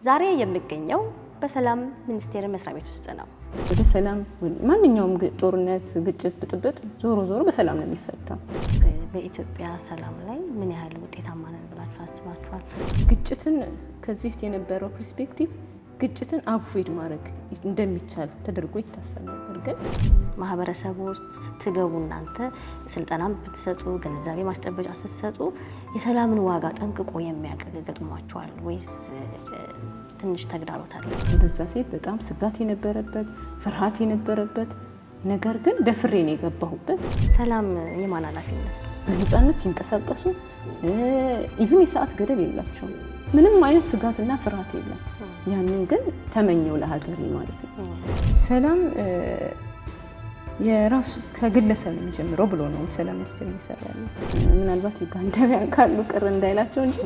ዛሬ የምገኘው በሰላም ሚኒስቴር መስሪያ ቤት ውስጥ ነው። በሰላም ማንኛውም ጦርነት፣ ግጭት፣ ብጥብጥ ዞሮ በሰላም ነው የሚፈታው። በኢትዮጵያ ሰላም ላይ ምን ያህል ውጤታማ ነን ብላችሁ አስባችኋል? ግጭትን ከዚህ በፊት የነበረው ፐርስፔክቲቭ ግጭትን አቮይድ ማድረግ እንደሚቻል ተደርጎ ይታሰብ ነበር። ግን ማህበረሰቡ ውስጥ ስትገቡ እናንተ ስልጠናም ብትሰጡ ግንዛቤ ማስጨበጫ ስትሰጡ የሰላምን ዋጋ ጠንቅቆ የሚያገግጥሟቸዋል ወይስ ትንሽ ተግዳሮት አለ? በዛ ሴት በጣም ስጋት የነበረበት ፍርሃት የነበረበት ነገር ግን ደፍሬ ነው የገባሁበት። ሰላም የማን ኃላፊነት ነው? በነፃነት ሲንቀሳቀሱ ኢቭን የሰዓት ገደብ የላቸውም። ምንም አይነት ስጋትና ፍርሃት የለም። ያንን ግን ተመኘው ለሀገሬ ማለት ነው። ሰላም የራሱ ከግለሰብ የሚጀምረው ብሎ ነው ሰላም ሚኒስቴር ይሰራል። ምናልባት ዩጋንዳውያን ካሉ ቅር እንዳይላቸው እንጂ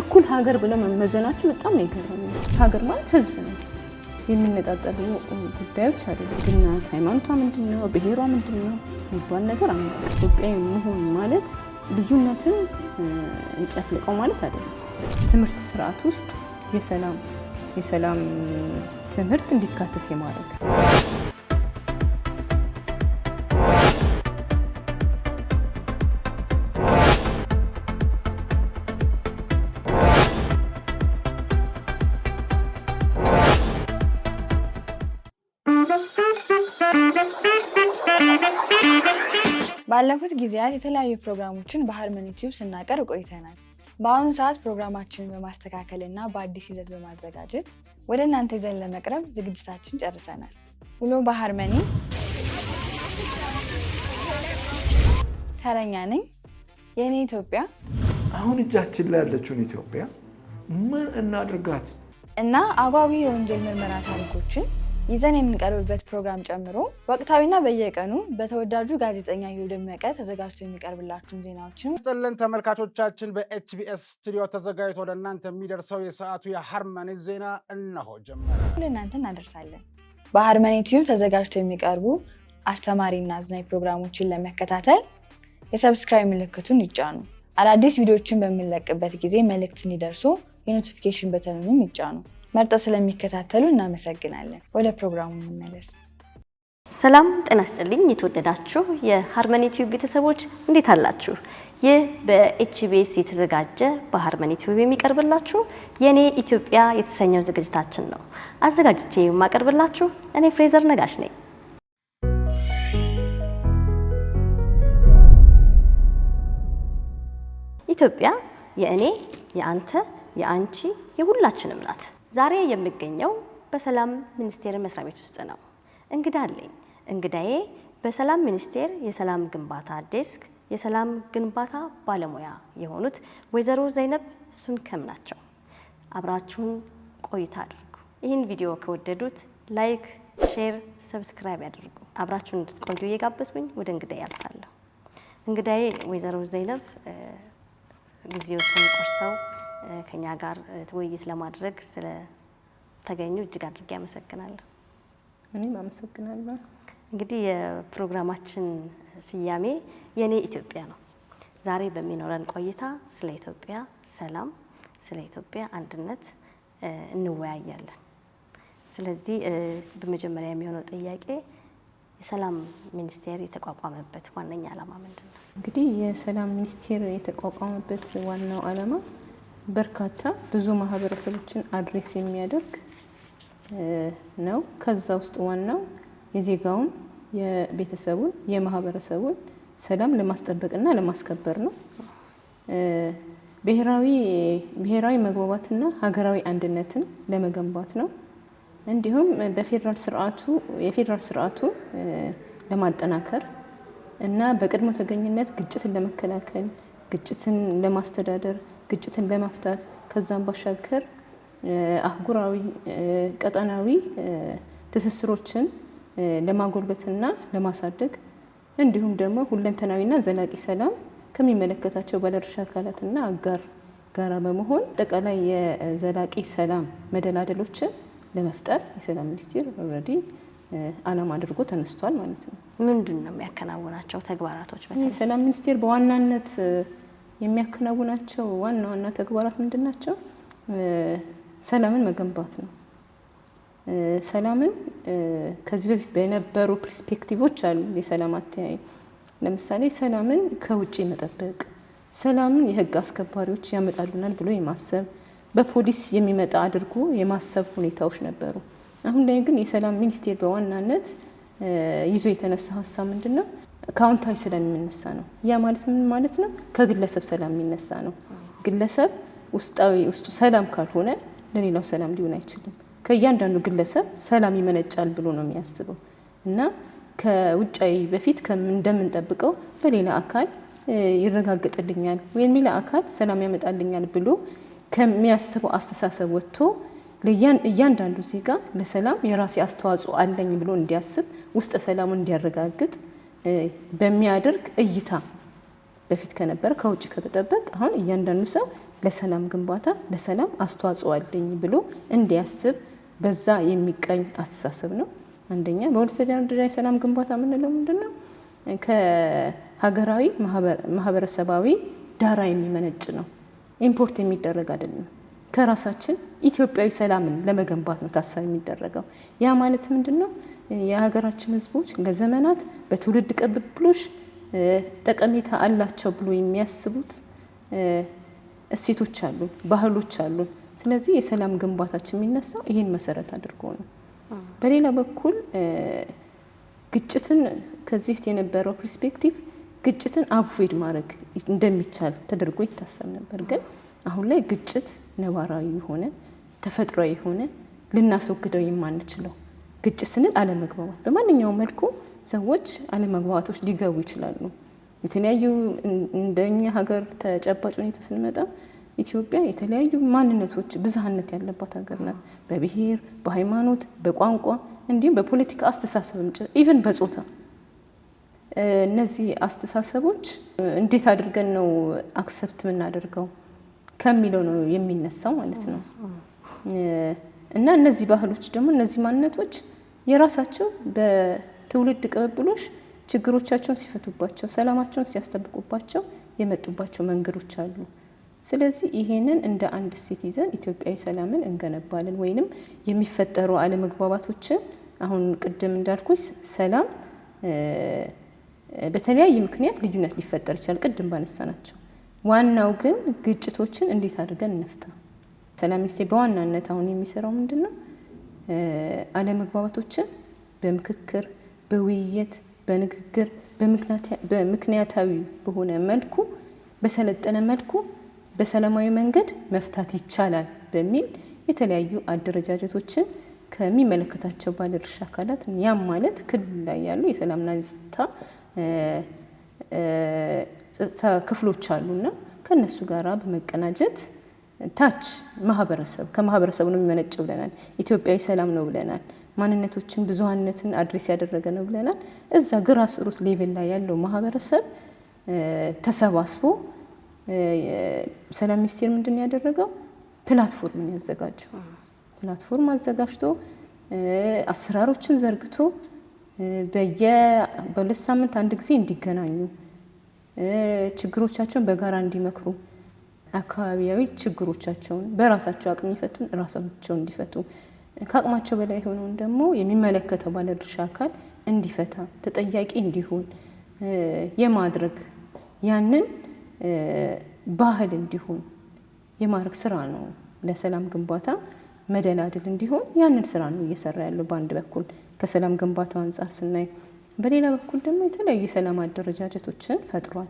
እኩል ሀገር ብለው መመዘናቸው በጣም ነው የገረመኝ። ሀገር ማለት ህዝብ ነው። የሚነጣጠሉ ጉዳዮች አይደሉም። እናት ሃይማኖቷ ምንድነው፣ ብሔሯ ምንድነው የሚባል ነገር አለ። ኢትዮጵያዊ መሆን ማለት ልዩነትን እንጨፍልቀው ማለት አይደለም። ትምህርት ስርዓት ውስጥ የሰላም ትምህርት እንዲካተት የማድረግ ባለፉት ጊዜያት የተለያዩ ፕሮግራሞችን በሃርመኒ ቲዩብ ስናቀርብ ቆይተናል። በአሁኑ ሰዓት ፕሮግራማችንን በማስተካከልና በአዲስ ይዘት በማዘጋጀት ወደ እናንተ ይዘን ለመቅረብ ዝግጅታችን ጨርሰናል። ውሎ በሃርመኒ ተረኛ ነኝ። የኔ ኢትዮጵያ አሁን እጃችን ላይ ያለችውን ኢትዮጵያ ምን እናድርጋት እና አጓጊ የወንጀል ምርመራ ታሪኮችን ይዘን የምንቀርብበት ፕሮግራም ጨምሮ ወቅታዊና በየቀኑ በተወዳጁ ጋዜጠኛ ይሁን ደመቀ ተዘጋጅቶ የሚቀርብላችሁን ዜናዎችን ስጥልን ተመልካቾቻችን። በኤችቢኤስ ስቱዲዮ ተዘጋጅቶ ወደ እናንተ የሚደርሰው የሰዓቱ የሃርመኒ ዜና እነሆ ጀመረ። ለእናንተ እናደርሳለን። በሃርመኒ ቲዩብ ተዘጋጅቶ የሚቀርቡ አስተማሪና አዝናኝ ፕሮግራሞችን ለመከታተል የሰብስክራይብ ምልክቱን ይጫኑ። አዳዲስ ቪዲዮዎችን በምንለቅበት ጊዜ መልእክት እንዲደርሱ የኖቲፊኬሽን በተኑን ይጫኑ። መርጠው ስለሚከታተሉ እናመሰግናለን። ወደ ፕሮግራሙ እንመለስ። ሰላም ጤና ይስጥልኝ። የተወደዳችሁ የሃርመኒ ቲዩብ ቤተሰቦች እንዴት አላችሁ? ይህ በኤችቢኤስ የተዘጋጀ በሃርመኒ ቲዩብ የሚቀርብላችሁ የኔ ኢትዮጵያ የተሰኘው ዝግጅታችን ነው። አዘጋጅቼ የማቀርብላችሁ እኔ ፍሬዘር ነጋሽ ነኝ። ኢትዮጵያ የእኔ፣ የአንተ፣ የአንቺ፣ የሁላችንም ናት። ዛሬ የምገኘው በሰላም ሚኒስቴር መስሪያ ቤት ውስጥ ነው። እንግዳ አለኝ። እንግዳዬ በሰላም ሚኒስቴር የሰላም ግንባታ ዴስክ የሰላም ግንባታ ባለሙያ የሆኑት ወይዘሮ ዘይነብ ሱንከም ናቸው። አብራችሁን ቆይታ አድርጉ። ይህን ቪዲዮ ከወደዱት ላይክ፣ ሼር፣ ሰብስክራይብ ያድርጉ። አብራችሁን እንድትቆዩ እየጋበዝኩኝ ወደ እንግዳዬ አልፋለሁ። እንግዳዬ ወይዘሮ ዘይነብ ጊዜዎችን ቆርሰው ከኛ ጋር ውይይት ለማድረግ ስለተገኙ እጅግ አድርጌ አመሰግናለሁ። እኔም አመሰግናለሁ። እንግዲህ የፕሮግራማችን ስያሜ የኔ ኢትዮጵያ ነው። ዛሬ በሚኖረን ቆይታ ስለ ኢትዮጵያ ሰላም፣ ስለ ኢትዮጵያ አንድነት እንወያያለን። ስለዚህ በመጀመሪያ የሚሆነው ጥያቄ የሰላም ሚኒስቴር የተቋቋመበት ዋነኛ ዓላማ ምንድን ነው? እንግዲህ የሰላም ሚኒስቴር የተቋቋመበት ዋናው ዓላማ በርካታ ብዙ ማህበረሰቦችን አድሬስ የሚያደርግ ነው። ከዛ ውስጥ ዋናው የዜጋውን፣ የቤተሰቡን፣ የማህበረሰቡን ሰላም ለማስጠበቅና ለማስከበር ነው። ብሔራዊ መግባባትና ሀገራዊ አንድነትን ለመገንባት ነው። እንዲሁም የፌዴራል ስርዓቱ ለማጠናከር እና በቅድመ ተገኝነት ግጭትን ለመከላከል፣ ግጭትን ለማስተዳደር፣ ግጭትን ለመፍታት ከዛም ባሻገር አህጉራዊ ቀጠናዊ ትስስሮችን ለማጎልበትና ለማሳደግ እንዲሁም ደግሞ ሁለንተናዊና ዘላቂ ሰላም ከሚመለከታቸው ባለድርሻ አካላትና አጋር ጋራ በመሆን አጠቃላይ የዘላቂ ሰላም መደላደሎችን ለመፍጠር የሰላም ሚኒስቴር ኦልሬዲ ዓላማ አድርጎ ተነስቷል ማለት ነው። ምንድን ነው የሚያከናውናቸው ተግባራቶች? የሰላም ሚኒስቴር በዋናነት የሚያከናውናቸው ዋና ተግባራት ምንድን ናቸው? ሰላምን መገንባት ነው። ሰላምን ከዚህ በፊት በነበሩ ፐርስፔክቲቮች አሉ የሰላም አተያይ። ለምሳሌ ሰላምን ከውጪ መጠበቅ፣ ሰላምን የህግ አስከባሪዎች ያመጣሉናል ብሎ የማሰብ በፖሊስ የሚመጣ አድርጎ የማሰብ ሁኔታዎች ነበሩ። አሁን ላይ ግን የሰላም ሚኒስቴር በዋናነት ይዞ የተነሳ ሀሳብ ምንድነው? ከአዎንታዊ ሰላም የሚነሳ ነው። ያ ማለት ምን ማለት ነው? ከግለሰብ ሰላም የሚነሳ ነው። ግለሰብ ውስጡ ሰላም ካልሆነ ለሌላው ሰላም ሊሆን አይችልም። ከእያንዳንዱ ግለሰብ ሰላም ይመነጫል ብሎ ነው የሚያስበው እና ከውጫዊ በፊት እንደምንጠብቀው በሌላ አካል ይረጋገጥልኛል ወይም ሌላ አካል ሰላም ያመጣልኛል ብሎ ከሚያስበው አስተሳሰብ ወጥቶ እያንዳንዱ ዜጋ ለሰላም የራሴ አስተዋጽኦ አለኝ ብሎ እንዲያስብ ውስጠ ሰላሙን እንዲያረጋግጥ በሚያደርግ እይታ በፊት ከነበረ ከውጭ ከመጠበቅ አሁን እያንዳንዱ ሰው ለሰላም ግንባታ ለሰላም አስተዋጽኦ አለኝ ብሎ እንዲያስብ በዛ የሚቀኝ አስተሳሰብ ነው አንደኛ። በሁለተኛ ደረጃ የሰላም ግንባታ የምንለው ምንድነው? ከሀገራዊ ማህበረሰባዊ ዳራ የሚመነጭ ነው። ኢምፖርት የሚደረግ አይደለም። ከራሳችን ኢትዮጵያዊ ሰላምን ለመገንባት ነው ታሳቢ የሚደረገው። ያ ማለት ምንድነው? የሀገራችን ህዝቦች ለዘመናት በትውልድ ቅብብሎሽ ጠቀሜታ አላቸው ብሎ የሚያስቡት እሴቶች አሉ፣ ባህሎች አሉ። ስለዚህ የሰላም ግንባታችን የሚነሳው ይህን መሰረት አድርጎ ነው። በሌላ በኩል ግጭትን ከዚህ በፊት የነበረው ፐርስፔክቲቭ ግጭትን አቮይድ ማድረግ እንደሚቻል ተደርጎ ይታሰብ ነበር። ግን አሁን ላይ ግጭት ነባራዊ የሆነ ተፈጥሯዊ የሆነ ልናስወግደው የማንችለው ግጭት ስንል አለመግባባት፣ በማንኛውም መልኩ ሰዎች አለመግባባቶች ሊገቡ ይችላሉ። የተለያዩ እንደኛ ሀገር ተጨባጭ ሁኔታ ስንመጣ ኢትዮጵያ የተለያዩ ማንነቶች ብዝሃነት ያለባት ሀገር ናት። በብሔር፣ በሃይማኖት፣ በቋንቋ እንዲሁም በፖለቲካ አስተሳሰብም ኢቭን በጾታ እነዚህ አስተሳሰቦች እንዴት አድርገን ነው አክሰፕት የምናደርገው ከሚለው ነው የሚነሳው ማለት ነው። እና እነዚህ ባህሎች ደግሞ እነዚህ ማንነቶች የራሳቸው በትውልድ ቅብብሎሽ ችግሮቻቸውን ሲፈቱባቸው ሰላማቸውን ሲያስጠብቁባቸው የመጡባቸው መንገዶች አሉ። ስለዚህ ይሄንን እንደ አንድ እሴት ይዘን ኢትዮጵያዊ ሰላምን እንገነባለን ወይንም የሚፈጠሩ አለመግባባቶችን አሁን ቅድም እንዳልኩኝ ሰላም በተለያየ ምክንያት ልዩነት ሊፈጠር ይችላል ቅድም ባነሳናቸው። ዋናው ግን ግጭቶችን እንዴት አድርገን እንፍታ። ሰላም ሚኒስቴር በዋናነት አሁን የሚሰራው ምንድነው? አለመግባባቶችን በምክክር፣ በውይይት፣ በንግግር፣ በምክንያታዊ በሆነ መልኩ በሰለጠነ መልኩ በሰላማዊ መንገድ መፍታት ይቻላል በሚል የተለያዩ አደረጃጀቶችን ከሚመለከታቸው ባለድርሻ አካላት ያም ማለት ክልል ላይ ያሉ የሰላምና ጸጥታ ክፍሎች አሉና ከነሱ ጋራ በመቀናጀት ታች ከማህበረሰቡ ነው የሚመነጨው ብለናል። ኢትዮጵያዊ ሰላም ነው ብለናል። ማንነቶችን ብዙሃነትን አድሬስ ያደረገ ነው ብለናል። እዛ ግራስሩት ሌቭል ላይ ያለው ማህበረሰብ ተሰባስቦ ሰላም ሚኒስቴር ምንድን ነው ያደረገው? ፕላትፎርምን ያዘጋጀው። ፕላትፎርም አዘጋጅቶ አሰራሮችን ዘርግቶ በሁለት ሳምንት አንድ ጊዜ እንዲገናኙ ችግሮቻቸውን በጋራ እንዲመክሩ አካባቢያዊ ችግሮቻቸውን በራሳቸው አቅም ይፈቱን ራሳቸው እንዲፈቱ ከአቅማቸው በላይ የሆነውን ደግሞ የሚመለከተው ባለድርሻ አካል እንዲፈታ ተጠያቂ እንዲሆን የማድረግ ያንን ባህል እንዲሆን የማድረግ ስራ ነው። ለሰላም ግንባታ መደላድል እንዲሆን ያንን ስራ ነው እየሰራ ያለው በአንድ በኩል ከሰላም ግንባታው አንጻር ስናይ፣ በሌላ በኩል ደግሞ የተለያዩ የሰላም አደረጃጀቶችን ፈጥሯል።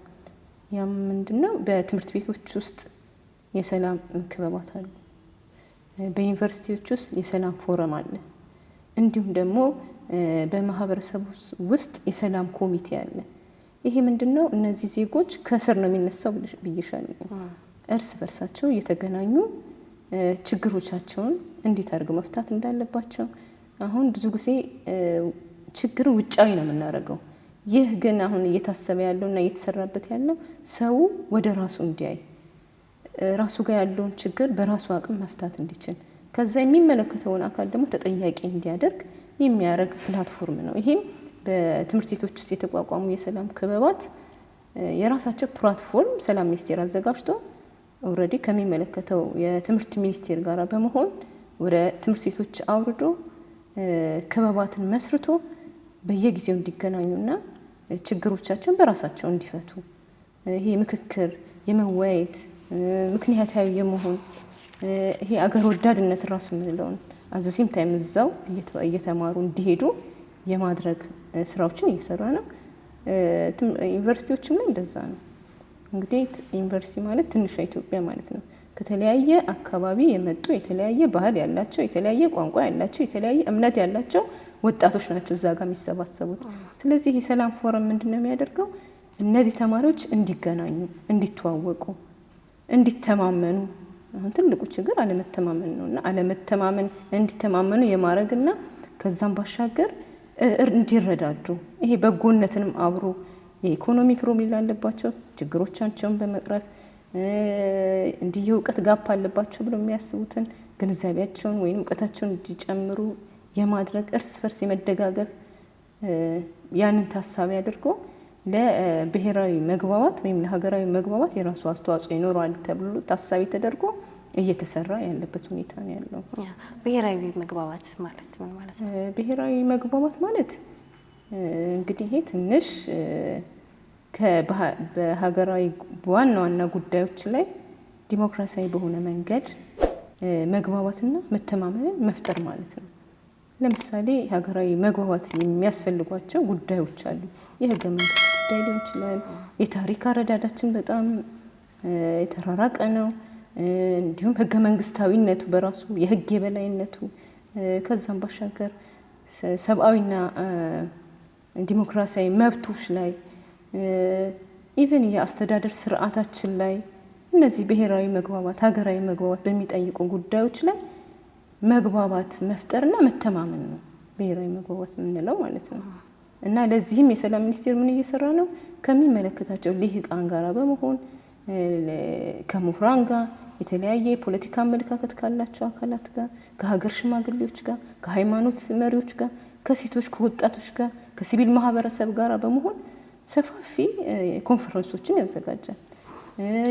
ያም ምንድነው? በትምህርት ቤቶች ውስጥ የሰላም ክበባት አሉ። በዩኒቨርሲቲዎች ውስጥ የሰላም ፎረም አለ። እንዲሁም ደግሞ በማህበረሰቡ ውስጥ የሰላም ኮሚቴ አለ። ይሄ ምንድነው? እነዚህ ዜጎች ከስር ነው የሚነሳው ብዬሻለሁ። እርስ በርሳቸው እየተገናኙ ችግሮቻቸውን እንዴት አድርገው መፍታት እንዳለባቸው። አሁን ብዙ ጊዜ ችግርን ውጫዊ ነው የምናደርገው። ይህ ግን አሁን እየታሰበ ያለውና እየተሰራበት ያለው ሰው ወደ ራሱ እንዲያይ ራሱ ጋር ያለውን ችግር በራሱ አቅም መፍታት እንዲችል ከዛ የሚመለከተውን አካል ደግሞ ተጠያቂ እንዲያደርግ የሚያደርግ ፕላትፎርም ነው። ይሄም በትምህርት ቤቶች ውስጥ የተቋቋሙ የሰላም ክበባት የራሳቸው ፕላትፎርም ሰላም ሚኒስቴር አዘጋጅቶ ኦልሬዲ ከሚመለከተው የትምህርት ሚኒስቴር ጋር በመሆን ወደ ትምህርት ቤቶች አውርዶ ክበባትን መስርቶ በየጊዜው እንዲገናኙና ችግሮቻቸውን በራሳቸው እንዲፈቱ ይሄ ምክክር የመወያየት ምክንያታዊ የመሆን ይሄ አገር ወዳድነት ራሱ የምንለውን አዘሲም ታይም እዛው እየተማሩ እንዲሄዱ የማድረግ ስራዎችን እየሰራ ነው። ዩኒቨርሲቲዎችም ላይ እንደዛ ነው። እንግዲህ ዩኒቨርሲቲ ማለት ትንሿ ኢትዮጵያ ማለት ነው። ከተለያየ አካባቢ የመጡ የተለያየ ባህል ያላቸው የተለያየ ቋንቋ ያላቸው የተለያየ እምነት ያላቸው ወጣቶች ናቸው እዛ ጋር የሚሰባሰቡት። ስለዚህ የሰላም ፎረም ምንድነው የሚያደርገው? እነዚህ ተማሪዎች እንዲገናኙ፣ እንዲተዋወቁ፣ እንዲተማመኑ። አሁን ትልቁ ችግር አለመተማመን ነውና አለመተማመን እንዲተማመኑ የማድረግና ከዛም ባሻገር እንዲረዳዱ ይሄ በጎነትንም አብሮ የኢኮኖሚ ፕሮብሌም አለባቸው ችግሮቻቸውን በመቅረፍ እንዲህ የእውቀት ጋፕ አለባቸው ብለው የሚያስቡትን ግንዛቤያቸውን ወይም እውቀታቸውን እንዲጨምሩ የማድረግ እርስ በርስ የመደጋገፍ ያንን ታሳቢ አድርጎ ለብሔራዊ መግባባት ወይም ለሀገራዊ መግባባት የራሱ አስተዋጽኦ ይኖረዋል ተብሎ ታሳቢ ተደርጎ እየተሰራ ያለበት ሁኔታ ነው ያለው። ብሔራዊ መግባባት ማለት ምን ማለት ነው? ብሔራዊ መግባባት ማለት እንግዲህ ይሄ ትንሽ በሀገራዊ ዋና ዋና ጉዳዮች ላይ ዲሞክራሲያዊ በሆነ መንገድ መግባባትና መተማመንን መፍጠር ማለት ነው። ለምሳሌ ሀገራዊ መግባባት የሚያስፈልጓቸው ጉዳዮች አሉ። የህገ መንግስት ጉዳይ ሊሆን ይችላል። የታሪክ አረዳዳችን በጣም የተራራቀ ነው። እንዲሁም ህገ መንግስታዊነቱ በራሱ የህግ የበላይነቱ ከዛም ባሻገር ሰብአዊና ዲሞክራሲያዊ መብቶች ላይ ኢቨን የአስተዳደር ስርዓታችን ላይ እነዚህ ብሔራዊ መግባባት ሀገራዊ መግባባት በሚጠይቁ ጉዳዮች ላይ መግባባት መፍጠርና መተማመን ነው ብሔራዊ መግባባት የምንለው ማለት ነው። እና ለዚህም የሰላም ሚኒስቴር ምን እየሰራ ነው? ከሚመለከታቸው ልሂቃን ጋር በመሆን ከምሁራን ጋር የተለያየ የፖለቲካ አመለካከት ካላቸው አካላት ጋር ከሀገር ሽማግሌዎች ጋር ከሃይማኖት መሪዎች ጋር ከሴቶች ከወጣቶች ጋር ከሲቪል ማህበረሰብ ጋር በመሆን ሰፋፊ ኮንፈረንሶችን ያዘጋጃል።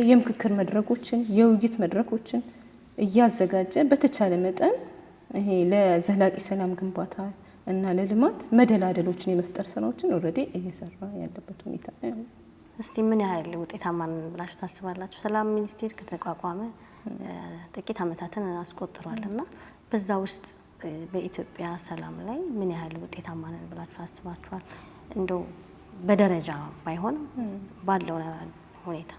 የምክክር መድረኮችን የውይይት መድረኮችን እያዘጋጀ በተቻለ መጠን ይሄ ለዘላቂ ሰላም ግንባታ እና ለልማት መደላደሎችን የመፍጠር ስራዎችን ኦልሬዲ እየሰራ ያለበት ሁኔታ ነው። እስቲ ምን ያህል ውጤታማ ነን ብላችሁ ታስባላችሁ? ሰላም ሚኒስቴር ከተቋቋመ ጥቂት ዓመታትን አስቆጥሯል እና በዛ ውስጥ በኢትዮጵያ ሰላም ላይ ምን ያህል ውጤታማ ነን ብላችሁ አስባችኋል? እንደው በደረጃ ባይሆን ባለው ሁኔታ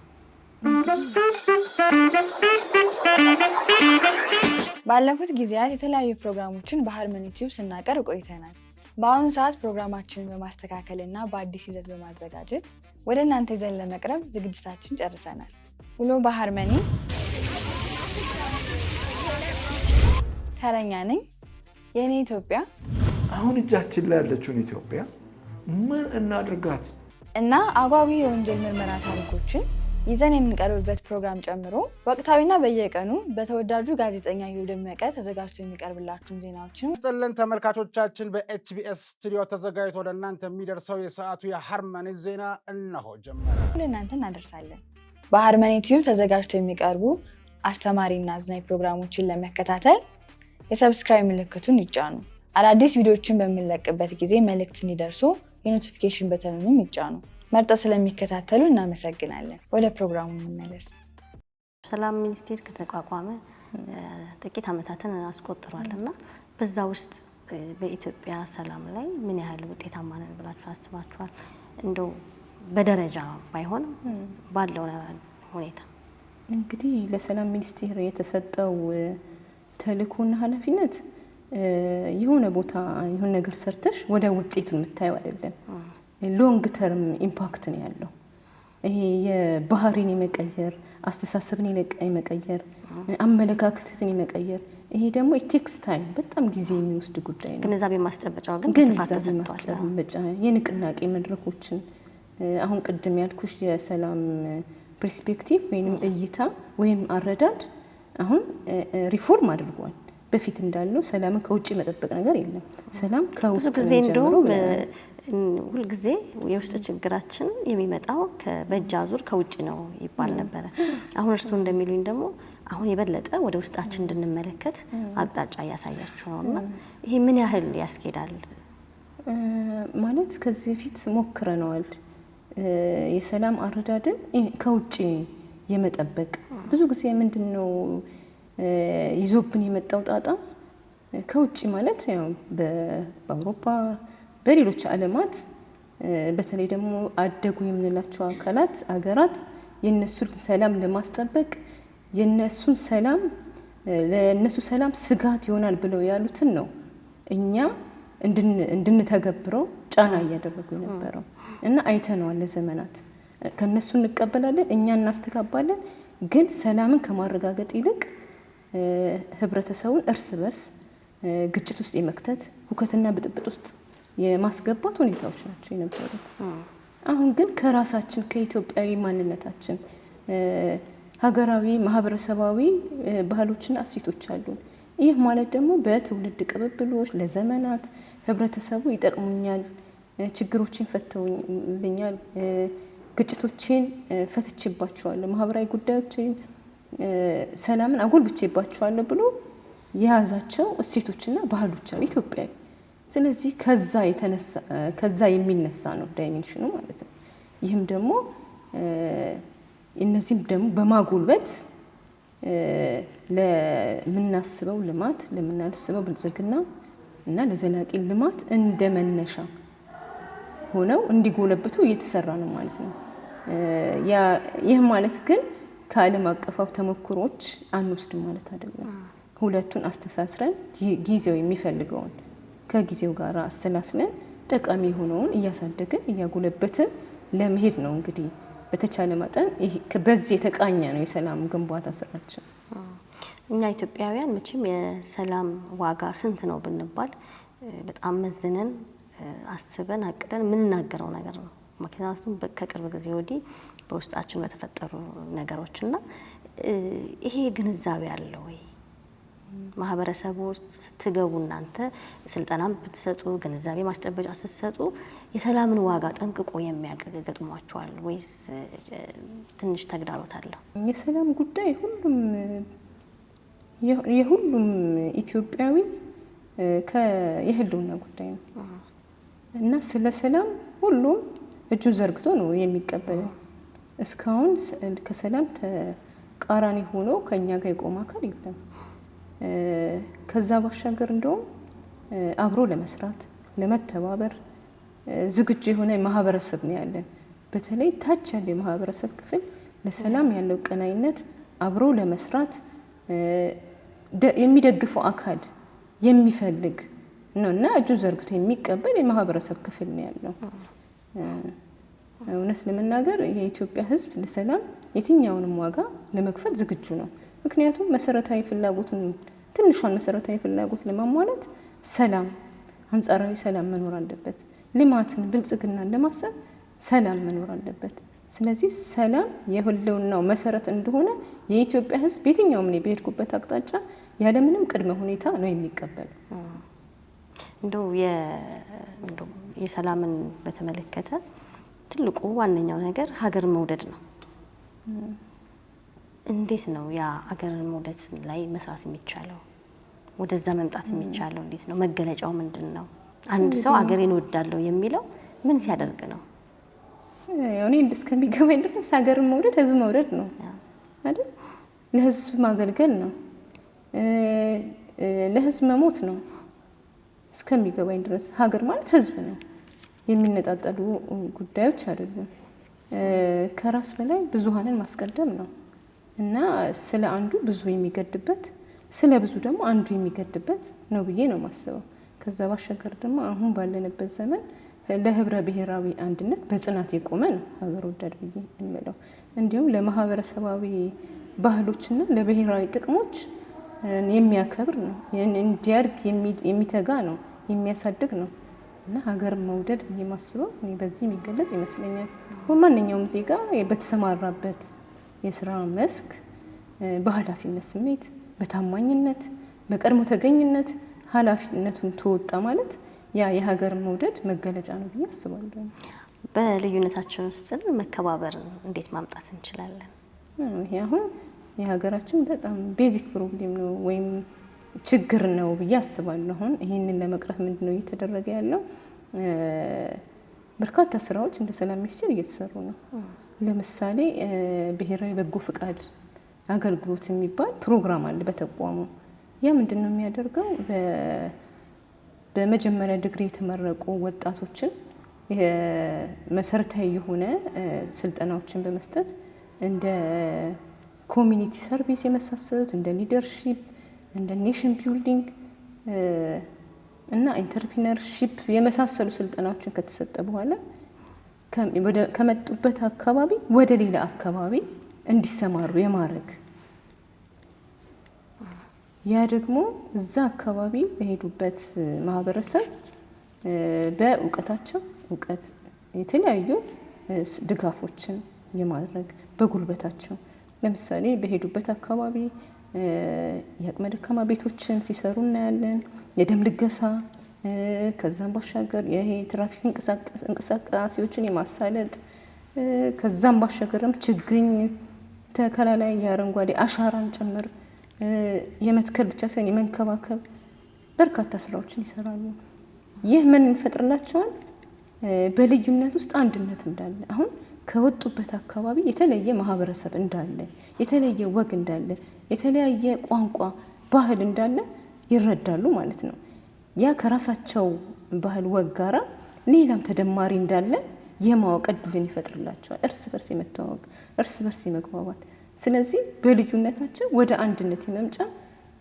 ባለፉት ጊዜያት የተለያዩ ፕሮግራሞችን በሀርመኒ ቲዩብ ስናቀርብ ቆይተናል። በአሁኑ ሰዓት ፕሮግራማችንን በማስተካከል እና በአዲስ ይዘት በማዘጋጀት ወደ እናንተ ይዘን ለመቅረብ ዝግጅታችን ጨርሰናል። ውሎ በሀርመኒ ተረኛ ነኝ። የእኔ ኢትዮጵያ አሁን እጃችን ላይ ያለችውን ኢትዮጵያ ምን እናድርጋት እና አጓጊ የወንጀል ምርመራ ታሪኮችን ይዘን የምንቀርብበት ፕሮግራም ጨምሮ ወቅታዊና በየቀኑ በተወዳጁ ጋዜጠኛ ደመቀ ተዘጋጅቶ የሚቀርብላችሁን ዜናዎችን ስጥልን ተመልካቾቻችን። በኤችቢኤስ ስቱዲዮ ተዘጋጅቶ ወደ እናንተ የሚደርሰው የሰዓቱ የሀርመኒ ዜና እነሆ ጀመረ። ለእናንተ እናደርሳለን። በሀርመኒ ቲዩብ ተዘጋጅቶ የሚቀርቡ አስተማሪና አዝናኝ ፕሮግራሞችን ለመከታተል የሰብስክራይብ ምልክቱን ይጫኑ። አዳዲስ ቪዲዮዎችን በምንለቅበት ጊዜ መልእክት እንዲደርሱ የኖቲፊኬሽን በተኑን ይጫኑ። መርጠው ስለሚከታተሉ እናመሰግናለን። ወደ ፕሮግራሙ እንመለስ። ሰላም ሚኒስቴር ከተቋቋመ ጥቂት ዓመታትን አስቆጥሯል እና በዛ ውስጥ በኢትዮጵያ ሰላም ላይ ምን ያህል ውጤታማ ነን ብላችሁ አስባችኋል? እንደው በደረጃ ባይሆን ባለው ሁኔታ እንግዲህ ለሰላም ሚኒስቴር የተሰጠው ተልእኮና ኃላፊነት የሆነ ቦታ የሆነ ነገር ሰርተሽ ወደ ውጤቱ የምታየው አይደለም። ሎንግ ተርም ኢምፓክት ነው ያለው። ይሄ የባህሪን የመቀየር አስተሳሰብን የመቀየር አመለካከትን የመቀየር ይሄ ደግሞ ቴክስ ታይም በጣም ጊዜ የሚወስድ ጉዳይ ነው። ግንዛቤ ማስጨበጫው ግን ግንዛቤ ማስጨበጫ የንቅናቄ መድረኮችን አሁን ቅድም ያልኩሽ የሰላም ፐርስፔክቲቭ ወይም እይታ ወይም አረዳድ አሁን ሪፎርም አድርጓል። በፊት እንዳለው ሰላምን ከውጭ መጠበቅ ነገር የለም። ሰላም ከውስጥ ጊዜ እንደውም ሁልጊዜ የውስጥ ችግራችን የሚመጣው በእጅ አዙር ከውጭ ነው ይባል ነበረ። አሁን እርስዎ እንደሚሉኝ ደግሞ አሁን የበለጠ ወደ ውስጣችን እንድንመለከት አቅጣጫ እያሳያችሁ ነውና ይሄ ምን ያህል ያስኬዳል? ማለት ከዚህ በፊት ሞክረነዋል። የሰላም አረዳድን ከውጭ የመጠበቅ ብዙ ጊዜ ምንድነው ይዞብን የመጣው ጣጣ ከውጭ ማለት ያው በአውሮፓ በሌሎች ዓለማት በተለይ ደግሞ አደጉ የምንላቸው አገራት የነሱን ሰላም ለማስጠበቅ የነሱን ሰላም ለነሱ ሰላም ስጋት ይሆናል ብለው ያሉትን ነው እኛ እንድንተገብረው ጫና እያደረጉ የነበረው እና አይተነዋል ለዘመናት። ከነሱ እንቀበላለን፣ እኛ እናስተጋባለን። ግን ሰላምን ከማረጋገጥ ይልቅ ህብረተሰቡን እርስ በርስ ግጭት ውስጥ የመክተት ሁከትና ብጥብጥ ውስጥ የማስገባት ሁኔታዎች ናቸው የነበሩት። አሁን ግን ከራሳችን ከኢትዮጵያዊ ማንነታችን ሀገራዊ ማህበረሰባዊ ባህሎችና እሴቶች አሉን። ይህ ማለት ደግሞ በትውልድ ቅብብሎች ለዘመናት ህብረተሰቡ ይጠቅሙኛል፣ ችግሮችን ፈተውልኛል፣ ግጭቶችን ፈትቼባቸዋለሁ፣ ማህበራዊ ጉዳዮችን ሰላምን አጎልብቼባቸዋለሁ ብሎ የያዛቸው እሴቶችና ባህሎች አሉ ኢትዮጵያዊ። ስለዚህ ከዛ የሚነሳ ነው ዳይሜንሽኑ ማለት ነው። ይህም ደግሞ እነዚህም ደግሞ በማጎልበት ለምናስበው ልማት ለምናስበው ብልጽግና እና ለዘላቂ ልማት እንደ መነሻ ሆነው እንዲጎለብቱ እየተሰራ ነው ማለት ነው። ይህ ማለት ግን ከዓለም አቀፋዊ ተሞክሮች አንወስድም ማለት አይደለም። ሁለቱን አስተሳስረን ጊዜው የሚፈልገውን ከጊዜው ጋር አሰላስለን ጠቃሚ የሆነውን እያሳደግን እያጎለበትን ለመሄድ ነው። እንግዲህ በተቻለ መጠን በዚህ የተቃኘ ነው የሰላም ግንባታ ስራችን። እኛ ኢትዮጵያውያን መቼም የሰላም ዋጋ ስንት ነው ብንባል በጣም መዝነን አስበን አቅደን የምንናገረው ነገር ነው። ምክንያቱም ከቅርብ ጊዜ ወዲህ በውስጣችን በተፈጠሩ ነገሮችና ይሄ ግንዛቤ አለ ወይ? ማህበረሰቡ ውስጥ ስትገቡ እናንተ ስልጠናም ብትሰጡ ግንዛቤ ማስጨበጫ ስትሰጡ የሰላምን ዋጋ ጠንቅቆ የሚያገገጥሟቸዋል ወይስ ትንሽ ተግዳሮት አለው? የሰላም ጉዳይ የሁሉም ኢትዮጵያዊ የህልውና ጉዳይ ነው እና ስለ ሰላም ሁሉም እጁን ዘርግቶ ነው የሚቀበለው። እስካሁን ከሰላም ተቃራኒ ሆኖ ከኛ ጋር የቆመ አካል የለም። ከዛ ባሻገር እንደውም አብሮ ለመስራት ለመተባበር ዝግጁ የሆነ ማህበረሰብ ነው ያለን። በተለይ ታች ያለው የማህበረሰብ ክፍል ለሰላም ያለው ቀናይነት አብሮ ለመስራት የሚደግፈው አካል የሚፈልግ ነው እና እጁን ዘርግቶ የሚቀበል የማህበረሰብ ክፍል ነው ያለው። እውነት ለመናገር የኢትዮጵያ ሕዝብ ለሰላም የትኛውንም ዋጋ ለመክፈል ዝግጁ ነው። ምክንያቱም መሰረታዊ ፍላጎቱን ትንሿን መሰረታዊ ፍላጎት ለማሟላት ሰላም፣ አንጻራዊ ሰላም መኖር አለበት። ልማትን ብልጽግናን ለማሰብ ሰላም መኖር አለበት። ስለዚህ ሰላም የህልውናው መሰረት እንደሆነ የኢትዮጵያ ሕዝብ የትኛውም ነው በሄድኩበት አቅጣጫ ያለምንም ቅድመ ሁኔታ ነው የሚቀበል። እንደው የሰላምን በተመለከተ ትልቁ ዋነኛው ነገር ሀገር መውደድ ነው። እንዴት ነው ያ ሀገርን መውደድ ላይ መስራት የሚቻለው? ወደዛ መምጣት የሚቻለው እንዴት ነው? መገለጫው ምንድን ነው? አንድ ሰው ሀገሬን እወዳለሁ የሚለው ምን ሲያደርግ ነው? እኔ እስከሚገባኝ ድረስ ሀገርን መውደድ ህዝብ መውደድ ነው አይደል? ለህዝብ ማገልገል ነው፣ ለህዝብ መሞት ነው። እስከሚገባኝ ድረስ ሀገር ማለት ህዝብ ነው። የሚነጣጠሉ ጉዳዮች አይደሉም። ከራስ በላይ ብዙሃንን ማስቀደም ነው እና ስለ አንዱ ብዙ የሚገድበት ስለ ብዙ ደግሞ አንዱ የሚገድበት ነው ብዬ ነው የማስበው። ከዛ ባሻገር ደግሞ አሁን ባለንበት ዘመን ለህብረ ብሔራዊ አንድነት በጽናት የቆመ ነው ሀገር ወዳድ ብዬ የምለው። እንዲሁም ለማህበረሰባዊ ባህሎችና ለብሔራዊ ጥቅሞች የሚያከብር ነው፣ እንዲያድግ የሚተጋ ነው፣ የሚያሳድግ ነው እና ሀገር መውደድ የማስበው እኔ በዚህ የሚገለጽ ይመስለኛል። ማንኛውም ዜጋ በተሰማራበት የስራ መስክ በኃላፊነት ስሜት፣ በታማኝነት፣ በቀድሞ ተገኝነት ኃላፊነቱን ተወጣ ማለት ያ የሀገር መውደድ መገለጫ ነው ብዬ አስባለሁ። በልዩነታችን ውስጥ መከባበርን እንዴት ማምጣት እንችላለን? ይሄ አሁን የሀገራችን በጣም ቤዚክ ፕሮብሌም ነው ወይም ችግር ነው ብዬ አስባለሁ። አሁን ይህንን ለመቅረፍ ምንድነው እየተደረገ ያለው? በርካታ ስራዎች እንደ ሰላም ሚኒስቴር እየተሰሩ ነው። ለምሳሌ ብሔራዊ በጎ ፍቃድ አገልግሎት የሚባል ፕሮግራም አለ በተቋሙ። ያ ምንድነው የሚያደርገው? በመጀመሪያ ዲግሪ የተመረቁ ወጣቶችን መሰረታዊ የሆነ ስልጠናዎችን በመስጠት እንደ ኮሚኒቲ ሰርቪስ የመሳሰሉት እንደ ሊደርሺፕ፣ እንደ ኔሽን ቢልዲንግ እና ኢንተርፕሪነርሺፕ የመሳሰሉ ስልጠናዎችን ከተሰጠ በኋላ ከመጡበት አካባቢ ወደ ሌላ አካባቢ እንዲሰማሩ የማድረግ ያ ደግሞ እዛ አካባቢ በሄዱበት ማህበረሰብ በእውቀታቸው እውቀት የተለያዩ ድጋፎችን የማድረግ በጉልበታቸው ለምሳሌ በሄዱበት አካባቢ የአቅመ ደካማ ቤቶችን ሲሰሩ እናያለን። የደም ልገሳ ከዛም ባሻገር ይሄ ትራፊክ እንቅስቃሴዎችን የማሳለጥ ከዛም ባሻገርም ችግኝ ተከላ ላይ የአረንጓዴ አሻራን ጭምር የመትከል ብቻ ሳይሆን የመንከባከብ በርካታ ስራዎችን ይሰራሉ። ይህ ምን ይፈጥርላቸዋል? በልዩነት ውስጥ አንድነት እንዳለ፣ አሁን ከወጡበት አካባቢ የተለየ ማህበረሰብ እንዳለ፣ የተለየ ወግ እንዳለ፣ የተለያየ ቋንቋ ባህል እንዳለ ይረዳሉ ማለት ነው። ያ ከራሳቸው ባህል ወግ ጋራ ሌላም ተደማሪ እንዳለ የማወቅ እድልን ይፈጥርላቸዋል። እርስ በርስ የመተዋወቅ እርስ በርስ የመግባባት። ስለዚህ በልዩነታቸው ወደ አንድነት የመምጫ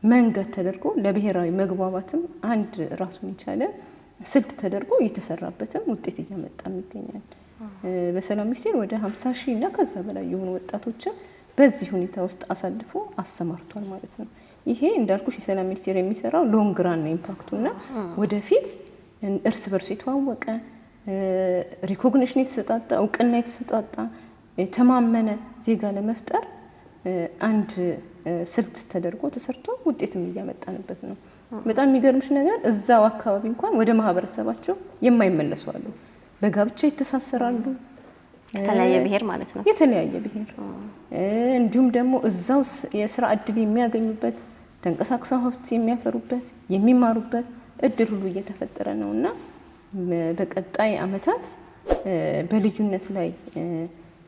መንገድ ተደርጎ ለብሔራዊ መግባባትም አንድ ራሱን የቻለ ስልት ተደርጎ እየተሰራበትም ውጤት እያመጣም ይገኛል። በሰላም ሚኒስቴር ወደ 50 ሺህ እና ከዛ በላይ የሆኑ ወጣቶችን በዚህ ሁኔታ ውስጥ አሳልፎ አሰማርቷል ማለት ነው። ይሄ እንዳልኩሽ የሰላም ሚኒስቴር የሚሰራው ሎንግ ራን ነው ኢምፓክቱና ወደፊት እርስ በርሱ የተዋወቀ ሪኮግኒሽን የተሰጣጣ እውቅና የተሰጣጣ የተማመነ ዜጋ ለመፍጠር አንድ ስልት ተደርጎ ተሰርቶ ውጤትም እያመጣንበት ነው። በጣም የሚገርምሽ ነገር እዛው አካባቢ እንኳን ወደ ማህበረሰባቸው የማይመለሱ አሉ። በጋብቻ ይተሳሰራሉ። የተለያየ ብሔር ማለት ነው። የተለያየ ብሔር እንዲሁም ደግሞ እዛው የስራ እድል የሚያገኙበት ተንቀሳቅሰው ሀብት የሚያፈሩበት የሚማሩበት እድል ሁሉ እየተፈጠረ ነው እና በቀጣይ ዓመታት በልዩነት ላይ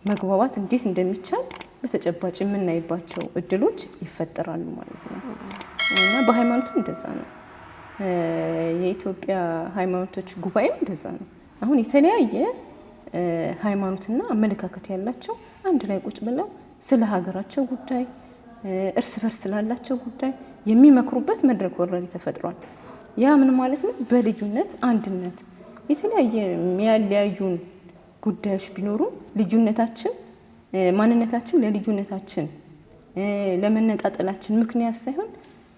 መግባባት እንዴት እንደሚቻል በተጨባጭ የምናይባቸው እድሎች ይፈጠራሉ ማለት ነው እና በሃይማኖትም እንደዛ ነው። የኢትዮጵያ ሃይማኖቶች ጉባኤም እንደዛ ነው። አሁን የተለያየ ሃይማኖትና አመለካከት ያላቸው አንድ ላይ ቁጭ ብለው ስለ ሀገራቸው ጉዳይ እርስ በርስ ስላላቸው ጉዳይ የሚመክሩበት መድረክ ወረድ ተፈጥሯል። ያ ምን ማለት ነው? በልዩነት አንድነት የተለያየ የሚያለያዩን ጉዳዮች ቢኖሩ ልዩነታችን ማንነታችን ለልዩነታችን ለመነጣጠላችን ምክንያት ሳይሆን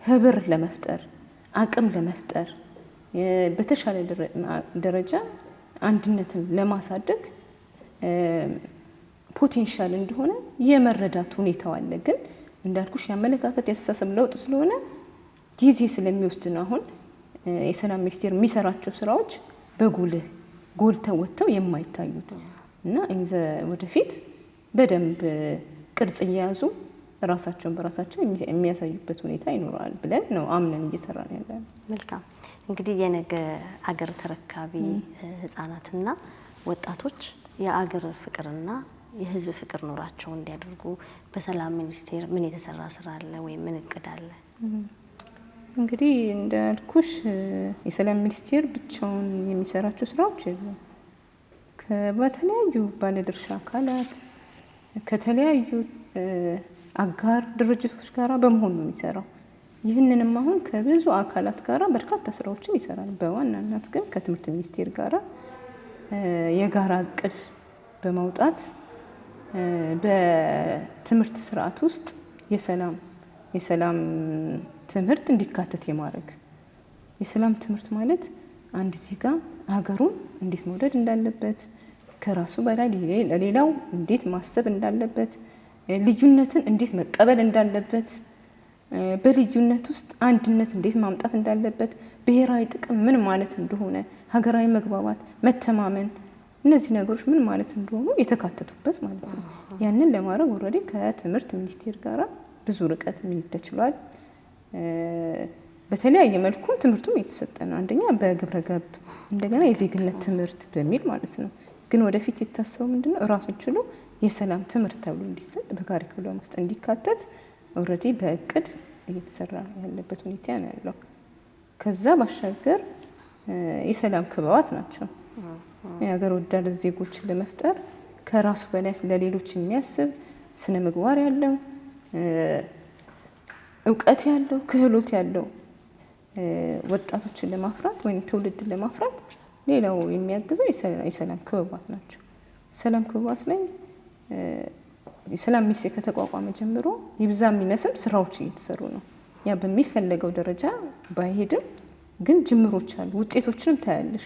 ህብር ለመፍጠር አቅም ለመፍጠር በተሻለ ደረጃ አንድነትን ለማሳደግ ፖቴንሻል እንደሆነ የመረዳት ሁኔታው አለ። ግን እንዳልኩሽ የአመለካከት ያስተሳሰብ ለውጥ ስለሆነ ጊዜ ስለሚወስድ ነው። አሁን የሰላም ሚኒስቴር የሚሰራቸው ስራዎች በጉልህ ጎልተው ወጥተው የማይታዩት እና ወደፊት በደንብ ቅርጽ እየያዙ ራሳቸውን በራሳቸው የሚያሳዩበት ሁኔታ ይኖራል ብለን ነው አምነን እየሰራን ያለን። መልካም። እንግዲህ የነገ አገር ተረካቢ ህፃናትና ወጣቶች የአገር ፍቅርና የህዝብ ፍቅር ኖራቸው እንዲያደርጉ በሰላም ሚኒስቴር ምን የተሰራ ስራ አለ ወይም ምን እቅድ አለ? እንግዲህ እንዳልኩሽ የሰላም ሚኒስቴር ብቻውን የሚሰራቸው ስራዎች የሉም። በተለያዩ ባለድርሻ አካላት ከተለያዩ አጋር ድርጅቶች ጋራ በመሆን ነው የሚሰራው። ይህንንም አሁን ከብዙ አካላት ጋራ በርካታ ስራዎችን ይሰራል። በዋናነት ግን ከትምህርት ሚኒስቴር ጋራ የጋራ እቅድ በማውጣት በትምህርት ስርዓት ውስጥ የሰላም ትምህርት እንዲካተት የማድረግ የሰላም ትምህርት ማለት አንድ ዜጋ ሀገሩን እንዴት መውደድ እንዳለበት ከራሱ በላይ ለሌላው እንዴት ማሰብ እንዳለበት ልዩነትን እንዴት መቀበል እንዳለበት በልዩነት ውስጥ አንድነት እንዴት ማምጣት እንዳለበት፣ ብሔራዊ ጥቅም ምን ማለት እንደሆነ፣ ሀገራዊ መግባባት፣ መተማመን፣ እነዚህ ነገሮች ምን ማለት እንደሆኑ የተካተቱበት ማለት ነው። ያንን ለማድረግ ኦልሬዲ ከትምህርት ሚኒስቴር ጋር ብዙ ርቀት መሄድ ተችሏል። በተለያየ መልኩም ትምህርቱም እየተሰጠ ነው። አንደኛ በግብረ ገብ እንደገና የዜግነት ትምህርት በሚል ማለት ነው። ግን ወደፊት የታሰበው ምንድነው ራሱን ችሎ የሰላም ትምህርት ተብሎ እንዲሰጥ በካሪኩለም ውስጥ እንዲካተት ኦልሬዲ በእቅድ እየተሰራ ያለበት ሁኔታ ነው ያለው። ከዛ ባሻገር የሰላም ክበባት ናቸው። የሀገር ወዳድ ዜጎችን ለመፍጠር ከራሱ በላይ ለሌሎች የሚያስብ ስነ ምግባር ያለው እውቀት ያለው ክህሎት ያለው ወጣቶችን ለማፍራት ወይም ትውልድን ለማፍራት ሌላው የሚያግዘው የሰላም ክበባት ናቸው። ሰላም ክበባት ላይ የሰላም ሚኒስቴር ከተቋቋመ ጀምሮ ይብዛ የሚነስም ስራዎች እየተሰሩ ነው። ያ በሚፈለገው ደረጃ ባይሄድም ግን ጅምሮች አሉ። ውጤቶችንም ታያለሽ።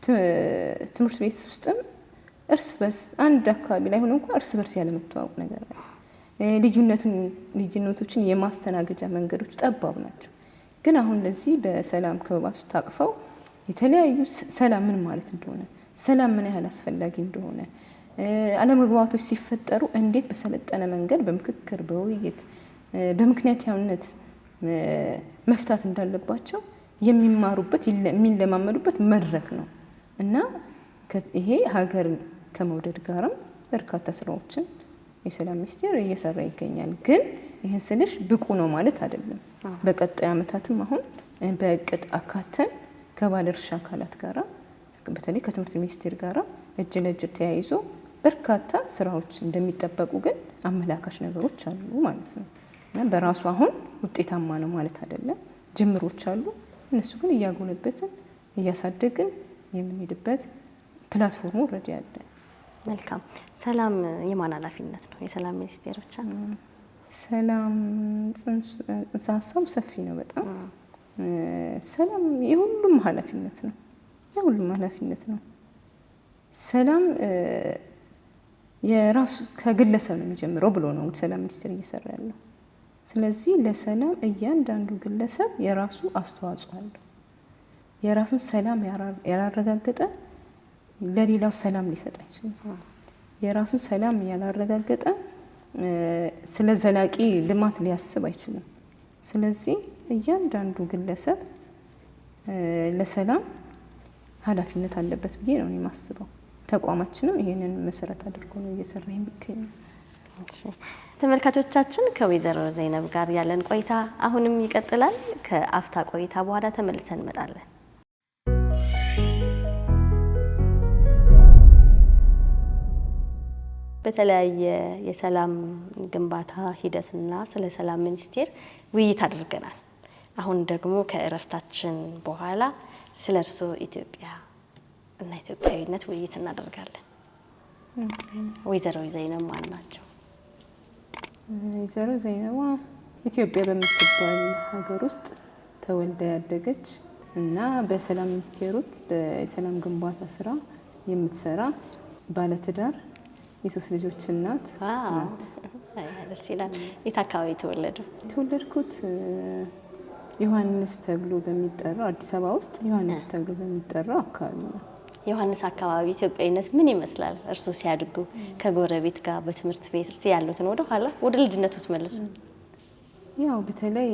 ትምህርት ቤት ውስጥም እርስ በርስ አንድ አካባቢ ላይ ሆኖ እንኳን እርስ በርስ ያለመተዋወቅ ነገር አለ። ልዩነቶችን የማስተናገጃ መንገዶች ጠባብ ናቸው። ግን አሁን ለዚህ በሰላም ክበባት ውስጥ ታቅፈው የተለያዩ ሰላም ምን ማለት እንደሆነ፣ ሰላም ምን ያህል አስፈላጊ እንደሆነ፣ አለመግባባቶች ሲፈጠሩ እንዴት በሰለጠነ መንገድ በምክክር በውይይት በምክንያታዊነት መፍታት እንዳለባቸው የሚማሩበት የሚለማመዱበት መድረክ ነው እና ይሄ ሀገር ከመውደድ ጋርም በርካታ ስራዎችን የሰላም ሚኒስቴር እየሰራ ይገኛል። ግን ይህን ስልሽ ብቁ ነው ማለት አይደለም። በቀጣይ ዓመታትም አሁን በእቅድ አካተን ከባለድርሻ አካላት ጋራ በተለይ ከትምህርት ሚኒስቴር ጋራ እጅ ለእጅ ተያይዞ በርካታ ስራዎች እንደሚጠበቁ ግን አመላካሽ ነገሮች አሉ ማለት ነው እና በራሱ አሁን ውጤታማ ነው ማለት አይደለም። ጅምሮች አሉ። እነሱ ግን እያጎለበትን እያሳደግን የምንሄድበት ፕላትፎርሙ ረዲ ያለ። መልካም። ሰላም የማን ኃላፊነት ነው? የሰላም ሚኒስቴር ብቻ ነው? ሰላም ጽንሰ ሀሳቡ ሰፊ ነው በጣም። ሰላም የሁሉም ኃላፊነት ነው። የሁሉም ኃላፊነት ነው። ሰላም የራሱ ከግለሰብ ነው የሚጀምረው ብሎ ነው ሰላም ሚኒስቴር እየሰራ ያለው። ስለዚህ ለሰላም እያንዳንዱ ግለሰብ የራሱ አስተዋጽኦ አለው። የራሱን ሰላም ያላረጋገጠ ለሌላው ሰላም ሊሰጥ አይችልም። የራሱን ሰላም ያላረጋገጠ ስለ ዘላቂ ልማት ሊያስብ አይችልም። ስለዚህ እያንዳንዱ ግለሰብ ለሰላም ኃላፊነት አለበት ብዬ ነው የማስበው። ተቋማችንም ይህንን መሰረት አድርጎ ነው እየሰራ የሚገኘው። ተመልካቾቻችን ከወይዘሮ ዘይነብ ጋር ያለን ቆይታ አሁንም ይቀጥላል። ከአፍታ ቆይታ በኋላ ተመልሰን እንመጣለን። በተለያየ የሰላም ግንባታ ሂደትና ስለ ሰላም ሚኒስቴር ውይይት አድርገናል። አሁን ደግሞ ከእረፍታችን በኋላ ስለ እርስዎ ኢትዮጵያ እና ኢትዮጵያዊነት ውይይት እናደርጋለን። ወይዘሮ ዘይነብ ማን ናቸው? ወይዘሮ ዘይነብ ኢትዮጵያ በምትባል ሀገር ውስጥ ተወልዳ ያደገች እና በሰላም ሚኒስቴር ውስጥ በሰላም ግንባታ ስራ የምትሰራ ባለትዳር የሶስት ልጆች እናት ናት። ደስ ይላል። የት አካባቢ ተወለዱ? የተወለድኩት ዮሐንስ ተብሎ በሚጠራው አዲስ አበባ ውስጥ ዮሐንስ ተብሎ በሚጠራው አካባቢ ነው። ዮሐንስ አካባቢ ኢትዮጵያዊነት ምን ይመስላል? እርስዎ ሲያድጉ ከጎረቤት ጋር በትምህርት ቤት እስቲ ያሉትን ወደ ኋላ ወደ ልጅነቱ ተመለሱ። ያው በተለይ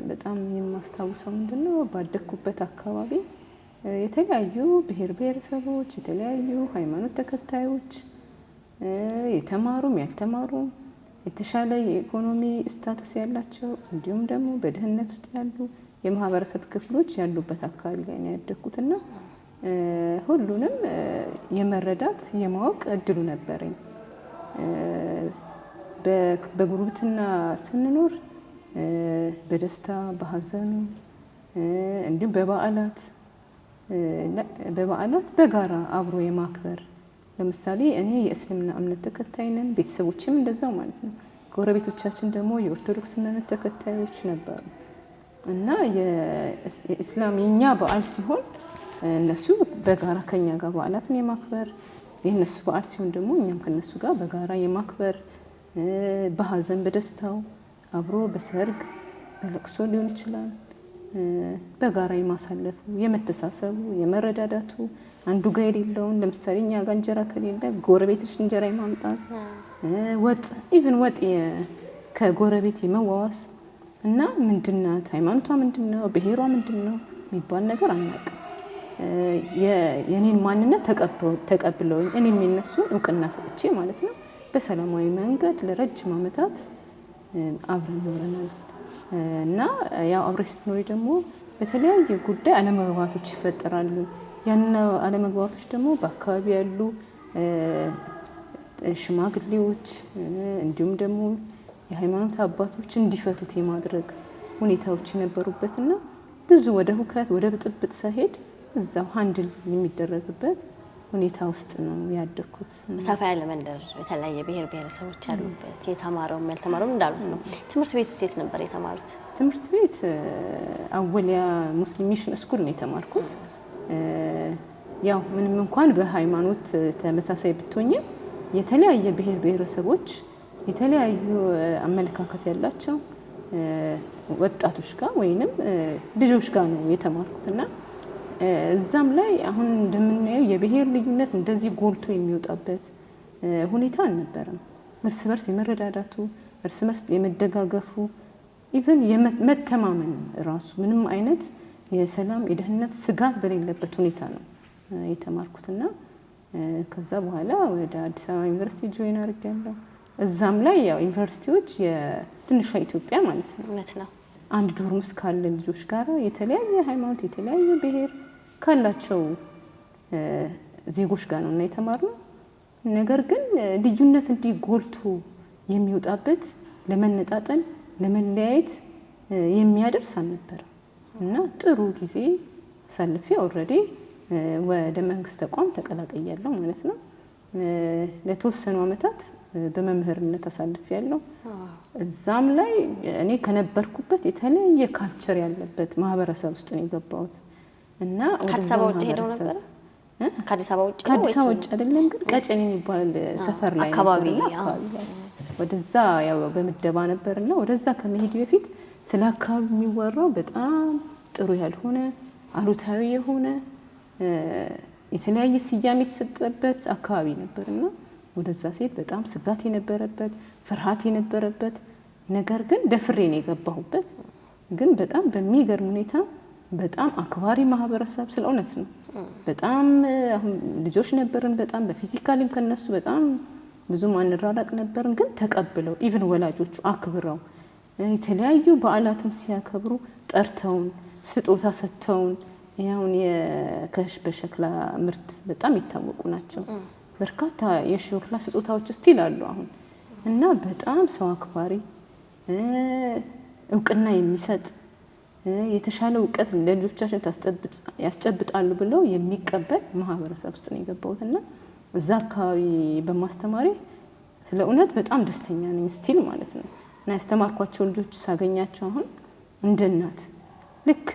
በጣም የማስታውሰው ምንድነው ባደኩበት አካባቢ የተለያዩ ብሔር ብሔረሰቦች፣ የተለያዩ ሃይማኖት ተከታዮች፣ የተማሩም ያልተማሩም፣ የተሻለ የኢኮኖሚ ስታተስ ያላቸው እንዲሁም ደግሞ በድህነት ውስጥ ያሉ የማህበረሰብ ክፍሎች ያሉበት አካባቢ ላይ ነው ያደኩትና ሁሉንም የመረዳት የማወቅ እድሉ ነበረኝ። በጉርብትና ስንኖር በደስታ በሀዘኑ እንዲሁም በበዓላት በጋራ አብሮ የማክበር ለምሳሌ እኔ የእስልምና እምነት ተከታይ ነን፣ ቤተሰቦችም እንደዛው ማለት ነው። ጎረቤቶቻችን ደግሞ የኦርቶዶክስ እምነት ተከታዮች ነበሩ እና የእስላም የኛ በዓል ሲሆን እነሱ በጋራ ከኛ ጋር በዓላትን የማክበር የነሱ በዓል ሲሆን ደግሞ እኛም ከነሱ ጋር በጋራ የማክበር በሀዘን በደስታው አብሮ በሰርግ በለቅሶ ሊሆን ይችላል፣ በጋራ የማሳለፉ የመተሳሰቡ የመረዳዳቱ አንዱ ጋር የሌለውን ለምሳሌ እኛ ጋር እንጀራ ከሌለ ጎረቤትሽ እንጀራ የማምጣት ወጥ ኢቭን ወጥ ከጎረቤት የመዋዋስ እና ምንድናት ሃይማኖቷ ምንድነው ብሔሯ ምንድነው የሚባል ነገር አናውቅም። የኔን ማንነት ተቀብለውኝ እኔም የነሱ እውቅና ሰጥቼ ማለት ነው በሰላማዊ መንገድ ለረጅም ዓመታት አብረን ኖረናል። እና ያው አብረሽ ስትኖሪ ደግሞ በተለያየ ጉዳይ አለመግባባቶች ይፈጠራሉ። ያን አለመግባባቶች ደግሞ በአካባቢ ያሉ ሽማግሌዎች እንዲሁም ደግሞ የሃይማኖት አባቶች እንዲፈቱት የማድረግ ሁኔታዎች የነበሩበትና ብዙ ወደ ሁከት ወደ ብጥብጥ ሳይሄድ እዛው ሃንድል የሚደረግበት ሁኔታ ውስጥ ነው ያደኩት። ሰፋ ያለ መንደር የተለያየ ብሔር ብሔረሰቦች ያሉበት የተማረውም ያልተማረውም እንዳሉት ነው። ትምህርት ቤት ሴት ነበር የተማሩት? ትምህርት ቤት አወሊያ ሙስሊም ሚሽን ስኩል ነው የተማርኩት። ያው ምንም እንኳን በሃይማኖት ተመሳሳይ ብትሆኝም የተለያየ ብሔር ብሔረሰቦች የተለያዩ አመለካከት ያላቸው ወጣቶች ጋር ወይንም ልጆች ጋር ነው የተማርኩትና እዛም ላይ አሁን እንደምናየው የብሔር ልዩነት እንደዚህ ጎልቶ የሚወጣበት ሁኔታ አልነበረም። እርስ በርስ የመረዳዳቱ እርስ በርስ የመደጋገፉ ኢቭን የመተማመን ራሱ ምንም አይነት የሰላም የደህንነት ስጋት በሌለበት ሁኔታ ነው የተማርኩትና ከዛ በኋላ ወደ አዲስ አበባ ዩኒቨርሲቲ ጆይን አድርጌያለሁ። እዛም ላይ ያው ዩኒቨርሲቲዎች የትንሿ ኢትዮጵያ ማለት ነው። እውነት ነው። አንድ ዶርም ውስጥ ካለ ልጆች ጋር የተለያየ ሃይማኖት የተለያየ ብሔር ካላቸው ዜጎች ጋር ነው እና የተማርነው። ነገር ግን ልዩነት እንዲህ ጎልቶ የሚወጣበት ለመነጣጠል ለመለያየት የሚያደርስ አልነበረም እና ጥሩ ጊዜ አሳልፌ ኦልሬዲ ወደ መንግስት ተቋም ተቀላቅያለሁ ማለት ነው። ለተወሰኑ ዓመታት በመምህርነት አሳልፌያለሁ። እዛም ላይ እኔ ከነበርኩበት የተለያየ ካልቸር ያለበት ማህበረሰብ ውስጥ ነው የገባሁት እና ከአዲስ አበባ ውጭ ሄደው ነበር? ከአዲስ አበባ ውጭ ከአዲስ አበባ ውጭ አይደለም ግን ቀጨኔ የሚባል ሰፈር ላይ አካባቢ ወደዛ ያው በምደባ ነበርና ወደዛ ከመሄድ በፊት ስለ አካባቢ የሚወራው በጣም ጥሩ ያልሆነ አሉታዊ የሆነ የተለያየ ስያሜ የተሰጠበት አካባቢ ነበርና ወደዛ ሴት በጣም ስጋት የነበረበት ፍርሃት የነበረበት ነገር ግን ደፍሬ ነው የገባሁበት። ግን በጣም በሚገርም ሁኔታ በጣም አክባሪ ማህበረሰብ ስለ እውነት ነው። በጣም ልጆች ነበርን። በጣም በፊዚካሊም ከነሱ በጣም ብዙ ማንራራቅ ነበርን። ግን ተቀብለው ኢቭን ወላጆቹ አክብረው የተለያዩ በዓላትን ሲያከብሩ ጠርተውን ስጦታ ሰጥተውን ያውን የከሽ በሸክላ ምርት በጣም ይታወቁ ናቸው። በርካታ የሸክላ ስጦታዎች ስቲል አሉ አሁን እና በጣም ሰው አክባሪ እውቅና የሚሰጥ የተሻለ እውቀት ለልጆቻችን ያስጨብጣሉ ብለው የሚቀበል ማህበረሰብ ውስጥ ነው የገባሁትና እዛ አካባቢ በማስተማሪ ስለ እውነት በጣም ደስተኛ ነኝ ስቲል ማለት ነው። እና ያስተማርኳቸው ልጆች ሳገኛቸው አሁን እንደ እናት ልክ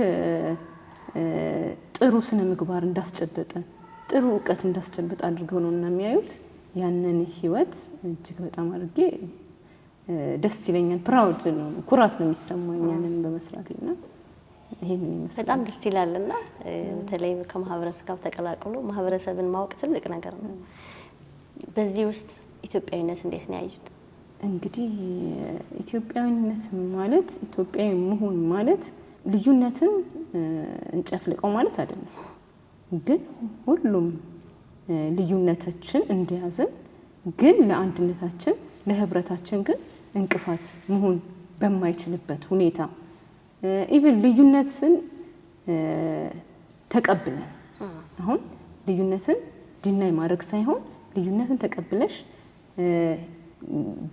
ጥሩ ስነ ምግባር እንዳስጨበጠ ጥሩ እውቀት እንዳስጨበጠ አድርገው ነው እና የሚያዩት። ያንን ህይወት እጅግ በጣም አድርጌ ደስ ይለኛል። ፕራውድ ነው ኩራት ነው የሚሰማኝ ያንን በመስራቴና ይሄንን ይመስላል። በጣም ደስ ይላልና በተለይ ከማህበረሰብ ጋር ተቀላቅሎ ማህበረሰብን ማወቅ ትልቅ ነገር ነው። በዚህ ውስጥ ኢትዮጵያዊነት እንዴት ነው ያዩት? እንግዲህ ኢትዮጵያዊነት ማለት ኢትዮጵያዊ መሆን ማለት ልዩነትን እንጨፍልቀው ማለት አይደለም። ግን ሁሉም ልዩነታችን እንደያዘን ግን ለአንድነታችን ለህብረታችን ግን እንቅፋት መሆን በማይችልበት ሁኔታ ኢቭን ልዩነትን ተቀብለን አሁን ልዩነትን ዲናይ ማድረግ ሳይሆን ልዩነትን ተቀብለሽ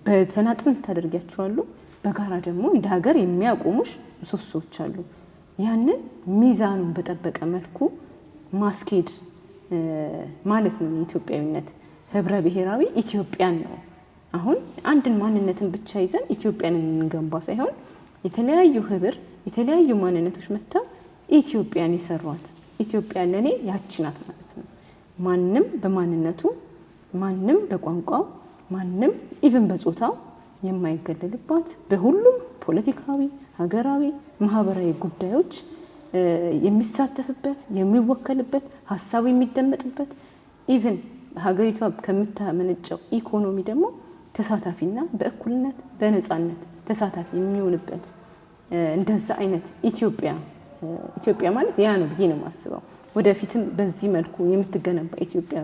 በተናጥል ታደርጊያቸዋሉ። በጋራ ደግሞ እንደ ሀገር የሚያቆሙሽ ምሰሶዎች አሉ። ያንን ሚዛኑን በጠበቀ መልኩ ማስኬድ ማለት ነው ኢትዮጵያዊነት። ህብረ ብሔራዊ ኢትዮጵያን ነው። አሁን አንድን ማንነትን ብቻ ይዘን ኢትዮጵያን እንገንባ ሳይሆን የተለያዩ ህብር የተለያዩ ማንነቶች መጥተው ኢትዮጵያን የሰሯት ኢትዮጵያ ለኔ ያቺ ናት ማለት ነው። ማንም በማንነቱ ማንም በቋንቋው ማንም ኢቭን በጾታው የማይገለልባት በሁሉም ፖለቲካዊ፣ ሀገራዊ፣ ማህበራዊ ጉዳዮች የሚሳተፍበት የሚወከልበት ሀሳቡ የሚደመጥበት ኢቭን ሀገሪቷ ከምታመነጨው ኢኮኖሚ ደግሞ ተሳታፊና በእኩልነት በነፃነት ተሳታፊ የሚሆንበት እንደዛ አይነት ኢትዮጵያ ማለት ያ ነው ብዬ ነው የማስበው። ወደፊትም በዚህ መልኩ የምትገነባ ኢትዮጵያ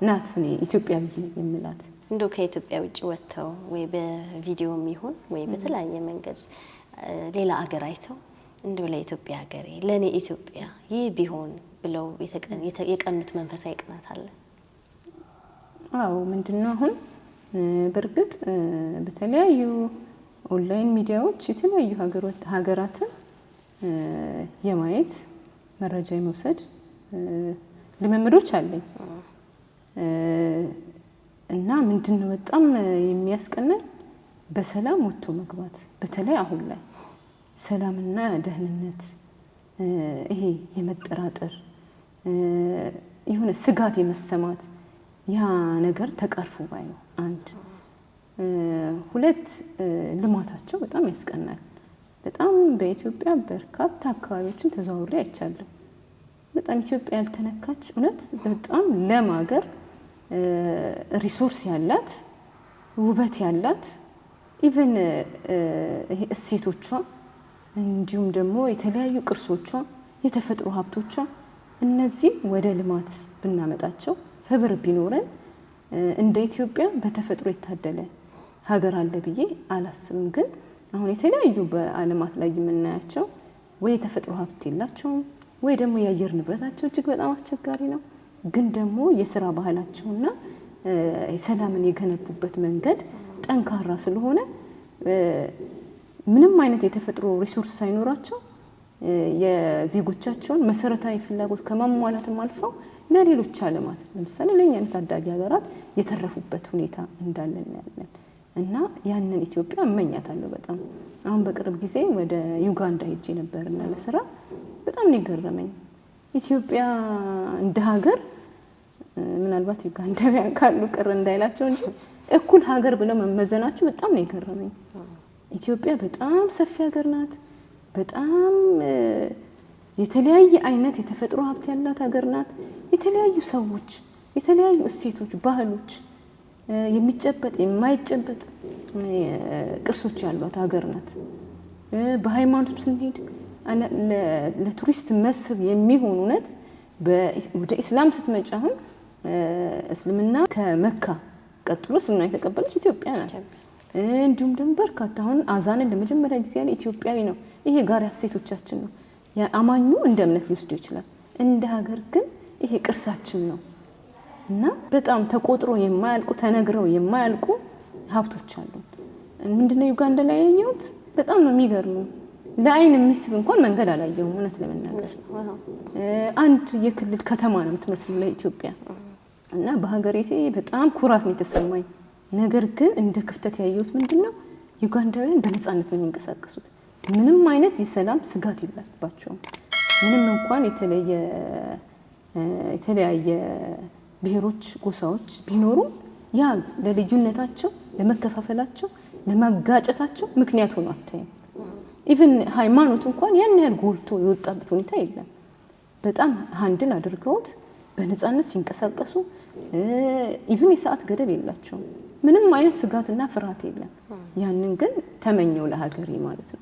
ናት እኔ ኢትዮጵያ ብዬ የምላት። እንደው ከኢትዮጵያ ውጭ ወጥተው ወይ በቪዲዮም ይሁን ወይ በተለያየ መንገድ ሌላ አገር አይተው እንደው ለኢትዮጵያ ሀገሬ ለኔ ኢትዮጵያ ይህ ቢሆን ብለው የቀኑት መንፈሳዊ ቅናት አለ? አዎ ምንድነው አሁን በእርግጥ በተለያዩ ኦንላይን ሚዲያዎች የተለያዩ ሀገራትን የማየት መረጃ የመውሰድ ልምምዶች አለኝ እና ምንድነው በጣም የሚያስቀናኝ በሰላም ወጥቶ መግባት። በተለይ አሁን ላይ ሰላምና ደህንነት ይሄ የመጠራጠር የሆነ ስጋት የመሰማት ያ ነገር ተቀርፎ ባይ ነው። አንድ ሁለት ልማታቸው በጣም ያስቀናል። በጣም በኢትዮጵያ በርካታ አካባቢዎችን ተዘዋውሬ አይቻለሁ። በጣም ኢትዮጵያ ያልተነካች እውነት በጣም ለም ሀገር ሪሶርስ ያላት ውበት ያላት ኢቭን ይሄ እሴቶቿ እንዲሁም ደግሞ የተለያዩ ቅርሶቿ የተፈጥሮ ሀብቶቿ እነዚህ ወደ ልማት ብናመጣቸው ህብር ቢኖረን እንደ ኢትዮጵያ በተፈጥሮ የታደለ ሀገር አለ ብዬ አላስብም። ግን አሁን የተለያዩ በዓለማት ላይ የምናያቸው ወይ የተፈጥሮ ሀብት የላቸውም ወይ ደግሞ የአየር ንብረታቸው እጅግ በጣም አስቸጋሪ ነው። ግን ደግሞ የስራ ባህላቸውና ሰላምን የገነቡበት መንገድ ጠንካራ ስለሆነ ምንም አይነት የተፈጥሮ ሪሶርስ ሳይኖራቸው የዜጎቻቸውን መሰረታዊ ፍላጎት ከማሟላትም አልፈው ለሌሎች ዓለማት ለምሳሌ ለኛ ታዳጊ ሀገራት የተረፉበት ሁኔታ እንዳለ እናያለን። እና ያንን ኢትዮጵያ እመኛታለሁ በጣም። አሁን በቅርብ ጊዜ ወደ ዩጋንዳ ሄጄ ነበርና ለስራ በጣም ነው የገረመኝ። ኢትዮጵያ እንደ ሀገር ምናልባት ዩጋንዳውያን ካሉ ቅር እንዳይላቸው እንጂ እኩል ሀገር ብለው መመዘናቸው በጣም ነው የገረመኝ። ኢትዮጵያ በጣም ሰፊ ሀገር ናት። በጣም የተለያየ አይነት የተፈጥሮ ሀብት ያላት ሀገር ናት። የተለያዩ ሰዎች፣ የተለያዩ እሴቶች፣ ባህሎች፣ የሚጨበጥ የማይጨበጥ ቅርሶች ያሏት ሀገር ናት። በሃይማኖት ስንሄድ ለቱሪስት መስህብ የሚሆን እውነት ወደ ኢስላም ስትመጪ አሁን እስልምና ከመካ ቀጥሎ እስልምና የተቀበለች ኢትዮጵያ ናት። እንዲሁም ደግሞ በርካታ አሁን አዛንን ለመጀመሪያ ጊዜ ያለ ኢትዮጵያዊ ነው። ይሄ ጋር እሴቶቻችን ነው። አማኙ እንደ እምነት ሊወስደው ይችላል። እንደ ሀገር ግን ይሄ ቅርሳችን ነው እና በጣም ተቆጥሮ የማያልቁ ተነግረው የማያልቁ ሀብቶች አሉ። ምንድነው ዩጋንዳ ላይ ያየሁት በጣም ነው የሚገርመው። ለአይን የሚስብ እንኳን መንገድ አላየሁም እውነት ለመናገር። አንድ የክልል ከተማ ነው የምትመስለው ለኢትዮጵያ እና በሀገሬቴ በጣም ኩራት ነው የተሰማኝ። ነገር ግን እንደ ክፍተት ያየሁት ምንድነው ዩጋንዳውያን በነፃነት ነው የሚንቀሳቀሱት። ምንም አይነት የሰላም ስጋት የለባቸውም። ምንም እንኳን የተለያየ ብሔሮች፣ ጎሳዎች ቢኖሩ ያ ለልዩነታቸው፣ ለመከፋፈላቸው፣ ለማጋጨታቸው ምክንያት ሆኖ አታይም። ኢቭን ሃይማኖት እንኳን ያን ያህል ጎልቶ የወጣበት ሁኔታ የለም። በጣም ሃንድል አድርገውት በነፃነት ሲንቀሳቀሱ ኢቭን የሰዓት ገደብ የላቸውም። ምንም አይነት ስጋትና ፍርሃት የለም። ያንን ግን ተመኘው ለሀገሬ ማለት ነው።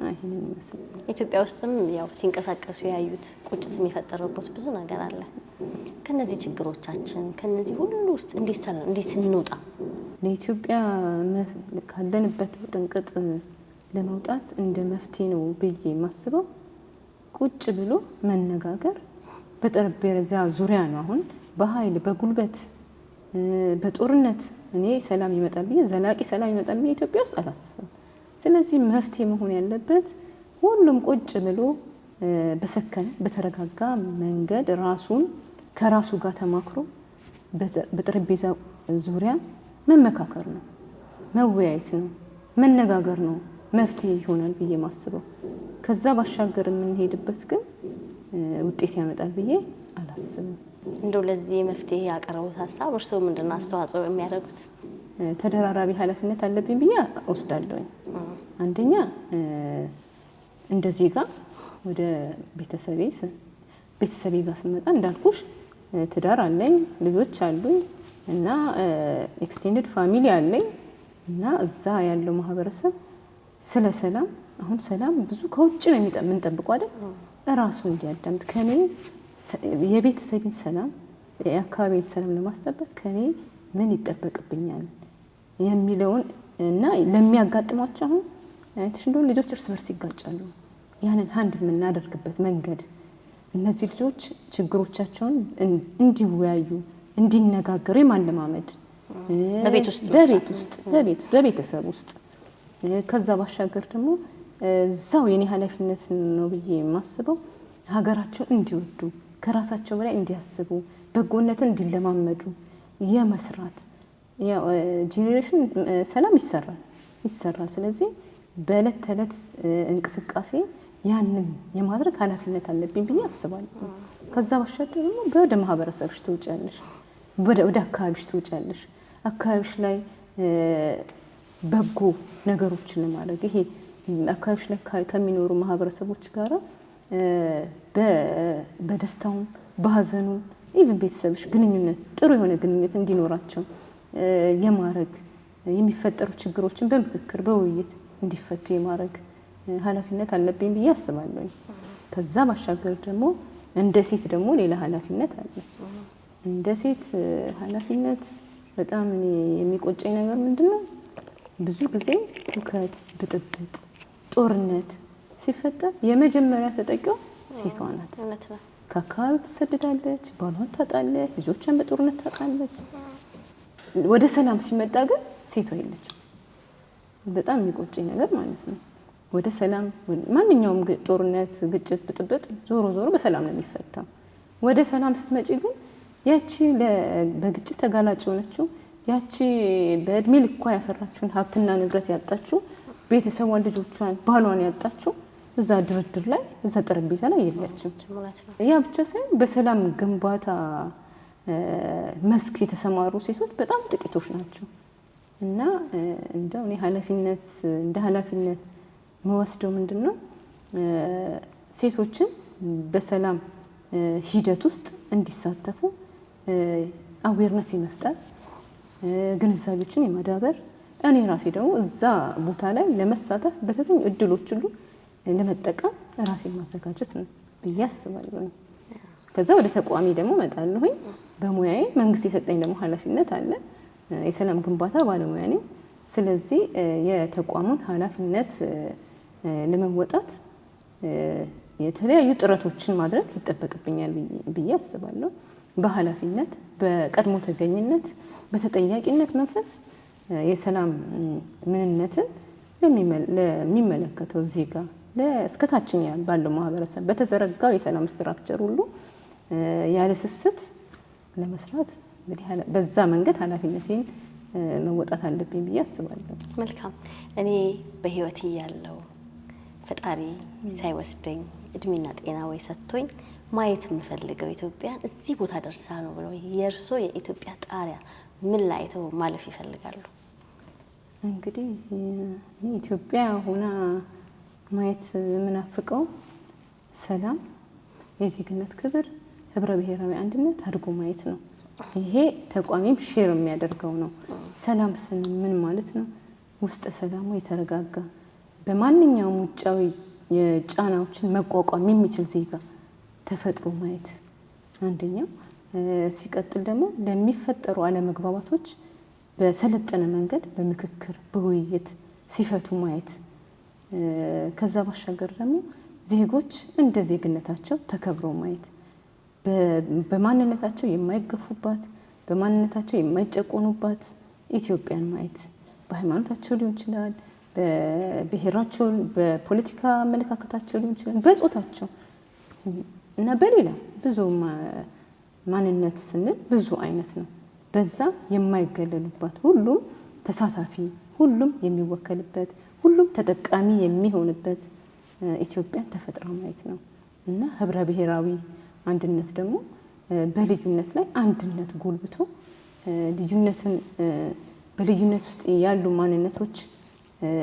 ይሄንን ይመስል ኢትዮጵያ ውስጥም ያው ሲንቀሳቀሱ ያዩት ቁጭት የሚፈጠረበት ብዙ ነገር አለ። ከነዚህ ችግሮቻችን ከነዚህ ሁሉ ውስጥ እንዴት እንውጣ? ለኢትዮጵያ ካለንበት ጥንቅጥ ለመውጣት እንደ መፍትሄ ነው ብዬ የማስበው ቁጭ ብሎ መነጋገር በጠረጴዛ ዙሪያ ነው። አሁን በኃይል በጉልበት በጦርነት እኔ ሰላም ይመጣል ብዬ ዘላቂ ሰላም ይመጣል ብዬ ኢትዮጵያ ውስጥ አላስብም። ስለዚህ መፍትሄ መሆን ያለበት ሁሉም ቁጭ ብሎ በሰከነ በተረጋጋ መንገድ ራሱን ከራሱ ጋር ተማክሮ በጠረጴዛ ዙሪያ መመካከር ነው፣ መወያየት ነው፣ መነጋገር ነው መፍትሄ ይሆናል ብዬ ማስበው። ከዛ ባሻገር የምንሄድበት ግን ውጤት ያመጣል ብዬ አላስብም። እንደው ለዚህ መፍትሄ ያቀረቡት ሀሳብ እርስዎ ምንድነው አስተዋጽኦ የሚያደርጉት? ተደራራቢ ኃላፊነት አለብኝ ብዬ ወስዳለሁ። አንደኛ እንደ ዜጋ ወደ ቤተሰቤ ጋር ስመጣ እንዳልኩሽ ትዳር አለኝ፣ ልጆች አሉኝ እና ኤክስቴንድድ ፋሚሊ አለኝ እና እዛ ያለው ማህበረሰብ ስለ ሰላም አሁን ሰላም ብዙ ከውጭ ነው የምንጠብቀው አይደል? እራሱ እንዲያዳምጥ ከኔ የቤተሰቤን ሰላም የአካባቢን ሰላም ለማስጠበቅ ከኔ ምን ይጠበቅብኛል የሚለውን እና ለሚያጋጥሟቸው አሁን አይተሽ እንደሆነ ልጆች እርስ በርስ ይጋጫሉ። ያንን አንድ የምናደርግበት መንገድ እነዚህ ልጆች ችግሮቻቸውን እንዲወያዩ እንዲነጋገሩ የማለማመድ በቤተሰብ ውስጥ ከዛ ባሻገር ደግሞ እዛው የኔ ኃላፊነት ነው ብዬ የማስበው ሀገራቸውን እንዲወዱ ከራሳቸው በላይ እንዲያስቡ በጎነትን እንዲለማመዱ የመስራት ጄኔሬሽን ሰላም ይሰራል። ስለዚህ በእለት ተዕለት እንቅስቃሴ ያንን የማድረግ ኃላፊነት አለብኝ ብዬ አስባለሁ። ከዛ ባሻገር ደግሞ ወደ ማህበረሰብሽ ትውጫለሽ፣ ወደ አካባቢሽ ትውጫለሽ። አካባቢሽ ላይ በጎ ነገሮችን ለማድረግ ይሄ አካባቢሽ ላይ ከሚኖሩ ማህበረሰቦች ጋራ በደስታውም በሀዘኑም ኢቭን ቤተሰብሽ ግንኙነት ጥሩ የሆነ ግንኙነት እንዲኖራቸው የማድረግ የሚፈጠሩ ችግሮችን በምክክር በውይይት እንዲፈቱ የማድረግ ኃላፊነት አለብኝ ብዬ አስባለሁ። ከዛ ባሻገር ደግሞ እንደ ሴት ደግሞ ሌላ ኃላፊነት አለ። እንደ ሴት ኃላፊነት በጣም እኔ የሚቆጨኝ ነገር ምንድነው? ብዙ ጊዜ ሁከት፣ ብጥብጥ፣ ጦርነት ሲፈጠር የመጀመሪያ ተጠቂው ሴቷ ናት። ከአካባቢ ትሰደዳለች፣ ባሏን ታጣለች፣ ልጆቿን በጦርነት ታጣለች። ወደ ሰላም ሲመጣ ግን ሴቷ የለችም። በጣም የሚቆጨኝ ነገር ማለት ነው። ወደ ሰላም ማንኛውም ጦርነት፣ ግጭት፣ ብጥብጥ ዞሮ በሰላም ነው የሚፈታው። ወደ ሰላም ስትመጪ ግን ያቺ በግጭት ተጋላጭ የሆነችው ያቺ በእድሜ ልኳ ያፈራችውን ሀብትና ንብረት ያጣችው ቤተሰቧን፣ ልጆቿን፣ ባሏን ያጣችው እዛ ድርድር ላይ እዛ ጠረጴዛ ላይ የለችም። ያ ብቻ ሳይሆን በሰላም ግንባታ መስክ የተሰማሩ ሴቶች በጣም ጥቂቶች ናቸው እና እንደው እኔ እንደ ኃላፊነት መወስደው ምንድነው ሴቶችን በሰላም ሂደት ውስጥ እንዲሳተፉ አዌርነስ የመፍጠር ግንዛቤዎችን የማዳበር እኔ ራሴ ደግሞ እዛ ቦታ ላይ ለመሳተፍ በተገኙ እድሎች ሁሉ ለመጠቀም ራሴን ማዘጋጀት ነው ብዬ አስባለሁ። ከዛ ወደ ተቋሚ ደግሞ እመጣለሁኝ። በሙያዬ መንግስት የሰጠኝ ደግሞ ኃላፊነት አለ። የሰላም ግንባታ ባለሙያ ነኝ። ስለዚህ የተቋሙን ኃላፊነት ለመወጣት የተለያዩ ጥረቶችን ማድረግ ይጠበቅብኛል ብዬ አስባለሁ። በኃላፊነት፣ በቀድሞ ተገኝነት፣ በተጠያቂነት መንፈስ የሰላም ምንነትን ለሚመለከተው ዜጋ እስከታችኛ ባለው ማህበረሰብ በተዘረጋው የሰላም ስትራክቸር ሁሉ ያለ ስስት ለመስራት እንግዲህ በዛ መንገድ ኃላፊነቴን መወጣት አለብኝ ብዬ አስባለሁ። መልካም። እኔ በህይወት ያለው ፈጣሪ ሳይወስደኝ እድሜና ጤና ወይ ሰጥቶኝ ማየት የምፈልገው ኢትዮጵያን እዚህ ቦታ ደርሳ ነው ብለው የእርሶ የኢትዮጵያ ጣሪያ ምን ላይ አይተው ማለፍ ይፈልጋሉ? እንግዲህ ኢትዮጵያ ሆና ማየት የምናፍቀው ሰላም፣ የዜግነት ክብር፣ ህብረ ብሔራዊ አንድነት አድርጎ ማየት ነው። ይሄ ተቋሚም ሼር የሚያደርገው ነው። ሰላም ስንል ምን ማለት ነው? ውስጥ ሰላሙ የተረጋጋ በማንኛውም ውጫዊ ጫናዎችን መቋቋም የሚችል ዜጋ ተፈጥሮ ማየት አንደኛው። ሲቀጥል ደግሞ ለሚፈጠሩ አለመግባባቶች በሰለጠነ መንገድ በምክክር በውይይት ሲፈቱ ማየት። ከዛ ባሻገር ደግሞ ዜጎች እንደ ዜግነታቸው ተከብረው ማየት፣ በማንነታቸው የማይገፉባት በማንነታቸው የማይጨቆኑባት ኢትዮጵያን ማየት። በሃይማኖታቸው ሊሆን ይችላል፣ በብሔራቸው፣ በፖለቲካ አመለካከታቸው ሊሆን ይችላል፣ በጾታቸው እና በሌላ ብዙ ማንነት ስንል ብዙ አይነት ነው። በዛ የማይገለሉባት ሁሉም ተሳታፊ፣ ሁሉም የሚወከልበት፣ ሁሉም ተጠቃሚ የሚሆንበት ኢትዮጵያን ተፈጥራ ማየት ነው እና ህብረ ብሔራዊ አንድነት ደግሞ በልዩነት ላይ አንድነት ጎልብቶ በልዩነት ውስጥ ያሉ ማንነቶች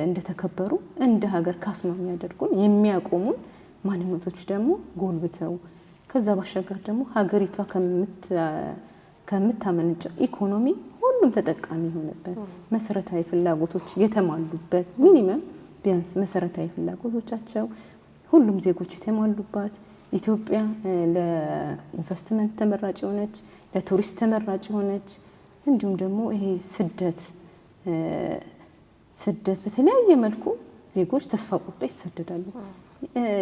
እንደተከበሩ እንደ ሀገር ካስማ የሚያደርጉን የሚያቆሙን ማንነቶች ደግሞ ጎልብተው ከዛ ባሻገር ደግሞ ሀገሪቷ ከምታመነጨው ኢኮኖሚ ሁሉም ተጠቃሚ የሆነበት መሰረታዊ ፍላጎቶች የተሟሉበት ሚኒመም ቢያንስ መሰረታዊ ፍላጎቶቻቸው ሁሉም ዜጎች የተሟሉባት ኢትዮጵያ ለኢንቨስትመንት ተመራጭ የሆነች ለቱሪስት ተመራጭ የሆነች እንዲሁም ደግሞ ይሄ ስደት በተለያየ መልኩ ዜጎች ተስፋ ቆርጠው ይሰደዳሉ።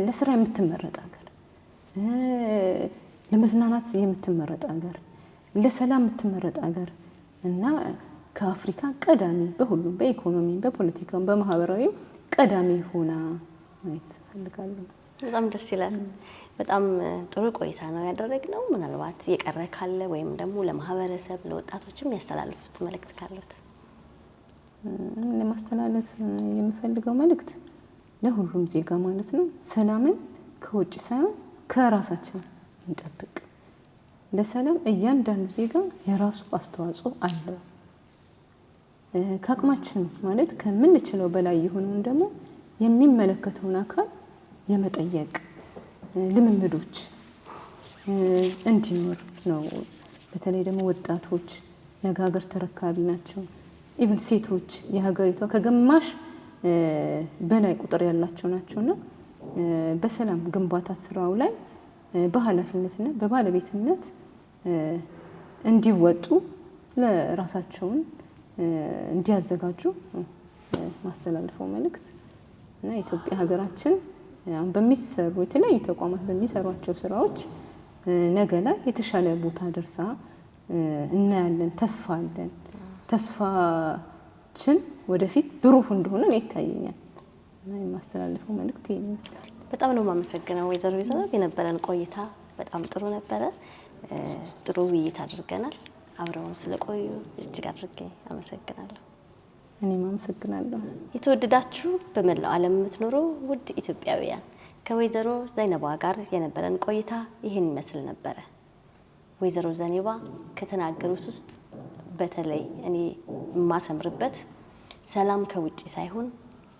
ለስራ የምትመረጥ ሀገር፣ ለመዝናናት የምትመረጥ ሀገር፣ ለሰላም የምትመረጥ ሀገር እና ከአፍሪካ ቀዳሚ በሁሉም በኢኮኖሚ፣ በፖለቲካም፣ በማህበራዊም ቀዳሚ ሆና ማየት ፈልጋለሁ። በጣም ደስ ይላል። በጣም ጥሩ ቆይታ ነው ያደረግነው። ምናልባት የቀረ ካለ ወይም ደግሞ ለማህበረሰብ ለወጣቶችም ያስተላልፉት መልእክት ካሉት? ለማስተላለፍ የምፈልገው መልእክት ለሁሉም ዜጋ ማለት ነው፣ ሰላምን ከውጭ ሳይሆን ከራሳችን እንጠብቅ። ለሰላም እያንዳንዱ ዜጋ የራሱ አስተዋጽኦ አለው። ከአቅማችን ማለት ከምንችለው በላይ የሆነውን ደግሞ የሚመለከተውን አካል የመጠየቅ ልምምዶች እንዲኖር ነው። በተለይ ደግሞ ወጣቶች ነገ ሀገር ተረካቢ ናቸው። ኢቭን ሴቶች የሀገሪቷ ከግማሽ በላይ ቁጥር ያላቸው ናቸውና በሰላም ግንባታ ስራው ላይ በኃላፊነትና በባለቤትነት እንዲወጡ ለራሳቸውን እንዲያዘጋጁ ማስተላለፈው መልእክት እና ኢትዮጵያ ሀገራችን በሚሰሩ የተለያዩ ተቋማት በሚሰሯቸው ስራዎች ነገ ላይ የተሻለ ቦታ ደርሳ እናያለን። ተስፋ አለን። ተስፋችን ወደፊት ብሩህ እንደሆነ ይታየኛል እና የማስተላለፈው መልእክት ይመስላል። በጣም ነው የማመሰግነው ወይዘሮ ይዘናብ። የነበረን ቆይታ በጣም ጥሩ ነበረ። ጥሩ ውይይት አድርገናል። አብረውን ስለቆዩ እጅግ አድርጌ አመሰግናለሁ። እኔም አመሰግናለሁ። የተወደዳችሁ በመላው ዓለም የምትኖሩ ውድ ኢትዮጵያውያን ከወይዘሮ ዘይነባ ጋር የነበረን ቆይታ ይህን ይመስል ነበረ። ወይዘሮ ዘይነባ ከተናገሩት ውስጥ በተለይ እኔ የማሰምርበት ሰላም ከውጪ ሳይሆን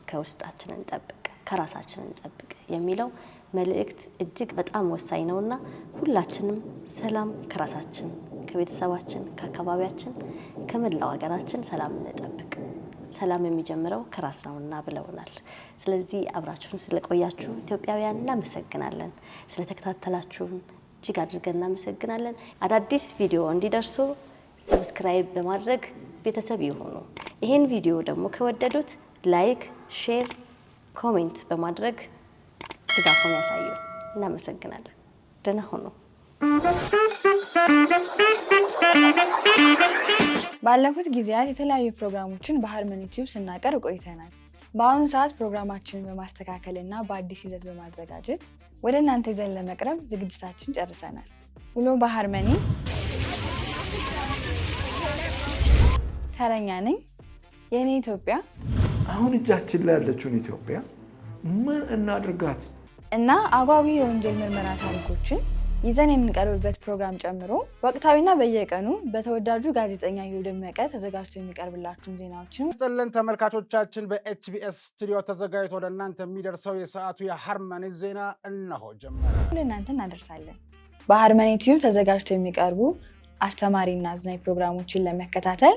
ከውስጣችን እንጠብቅ፣ ከራሳችን እንጠብቅ የሚለው መልእክት እጅግ በጣም ወሳኝ ነውና ሁላችንም ሰላም ከራሳችን፣ ከቤተሰባችን፣ ከአካባቢያችን፣ ከመላው ሀገራችን ሰላም እንጠብቅ። ሰላም የሚጀምረው ከራስ ነውና ብለውናል። ስለዚህ አብራችሁን ስለቆያችሁ ኢትዮጵያውያን እናመሰግናለን። ስለተከታተላችሁን እጅግ አድርገን እናመሰግናለን። አዳዲስ ቪዲዮ እንዲደርሱ ሰብስክራይብ በማድረግ ቤተሰብ ይሁኑ። ይህን ቪዲዮ ደግሞ ከወደዱት ላይክ፣ ሼር፣ ኮሜንት በማድረግ ድጋፉን ያሳዩ። እናመሰግናለን። ደህና ሁኑ። ባለፉት ጊዜያት የተለያዩ ፕሮግራሞችን በሀርመኒ ቲዩብ ስናቀርብ ቆይተናል። በአሁኑ ሰዓት ፕሮግራማችንን በማስተካከል እና በአዲስ ይዘት በማዘጋጀት ወደ እናንተ ይዘን ለመቅረብ ዝግጅታችን ጨርሰናል። ውሎ በሀርመኒ ተረኛ ነኝ። የኔ ኢትዮጵያ አሁን እጃችን ላይ ያለችውን ኢትዮጵያ ምን እናድርጋት እና አጓጊ የወንጀል ምርመራ ታሪኮችን ይዘን የምንቀርብበት ፕሮግራም ጨምሮ ወቅታዊና በየቀኑ በተወዳጁ ጋዜጠኛ ኢዮብ ደመቀ ተዘጋጅቶ የሚቀርብላችሁን ዜናዎችን ስጥልን ተመልካቾቻችን። በኤችቢኤስ ስቱዲዮ ተዘጋጅቶ ወደ እናንተ የሚደርሰው የሰዓቱ የሀርመኒ ዜና እነሆ ጀመረ። ለእናንተ እናደርሳለን። በሀርመኒ ቲዩብ ተዘጋጅቶ የሚቀርቡ አስተማሪና አዝናኝ ፕሮግራሞችን ለመከታተል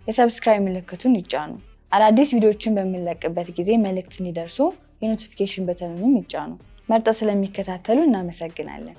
የሰብስክራይብ ምልክቱን ይጫኑ። አዳዲስ ቪዲዮዎችን በምንለቅበት ጊዜ መልእክት እንዲደርሱ የኖቲፊኬሽን በተኑን ይጫኑ። መርጠው ስለሚከታተሉ እናመሰግናለን።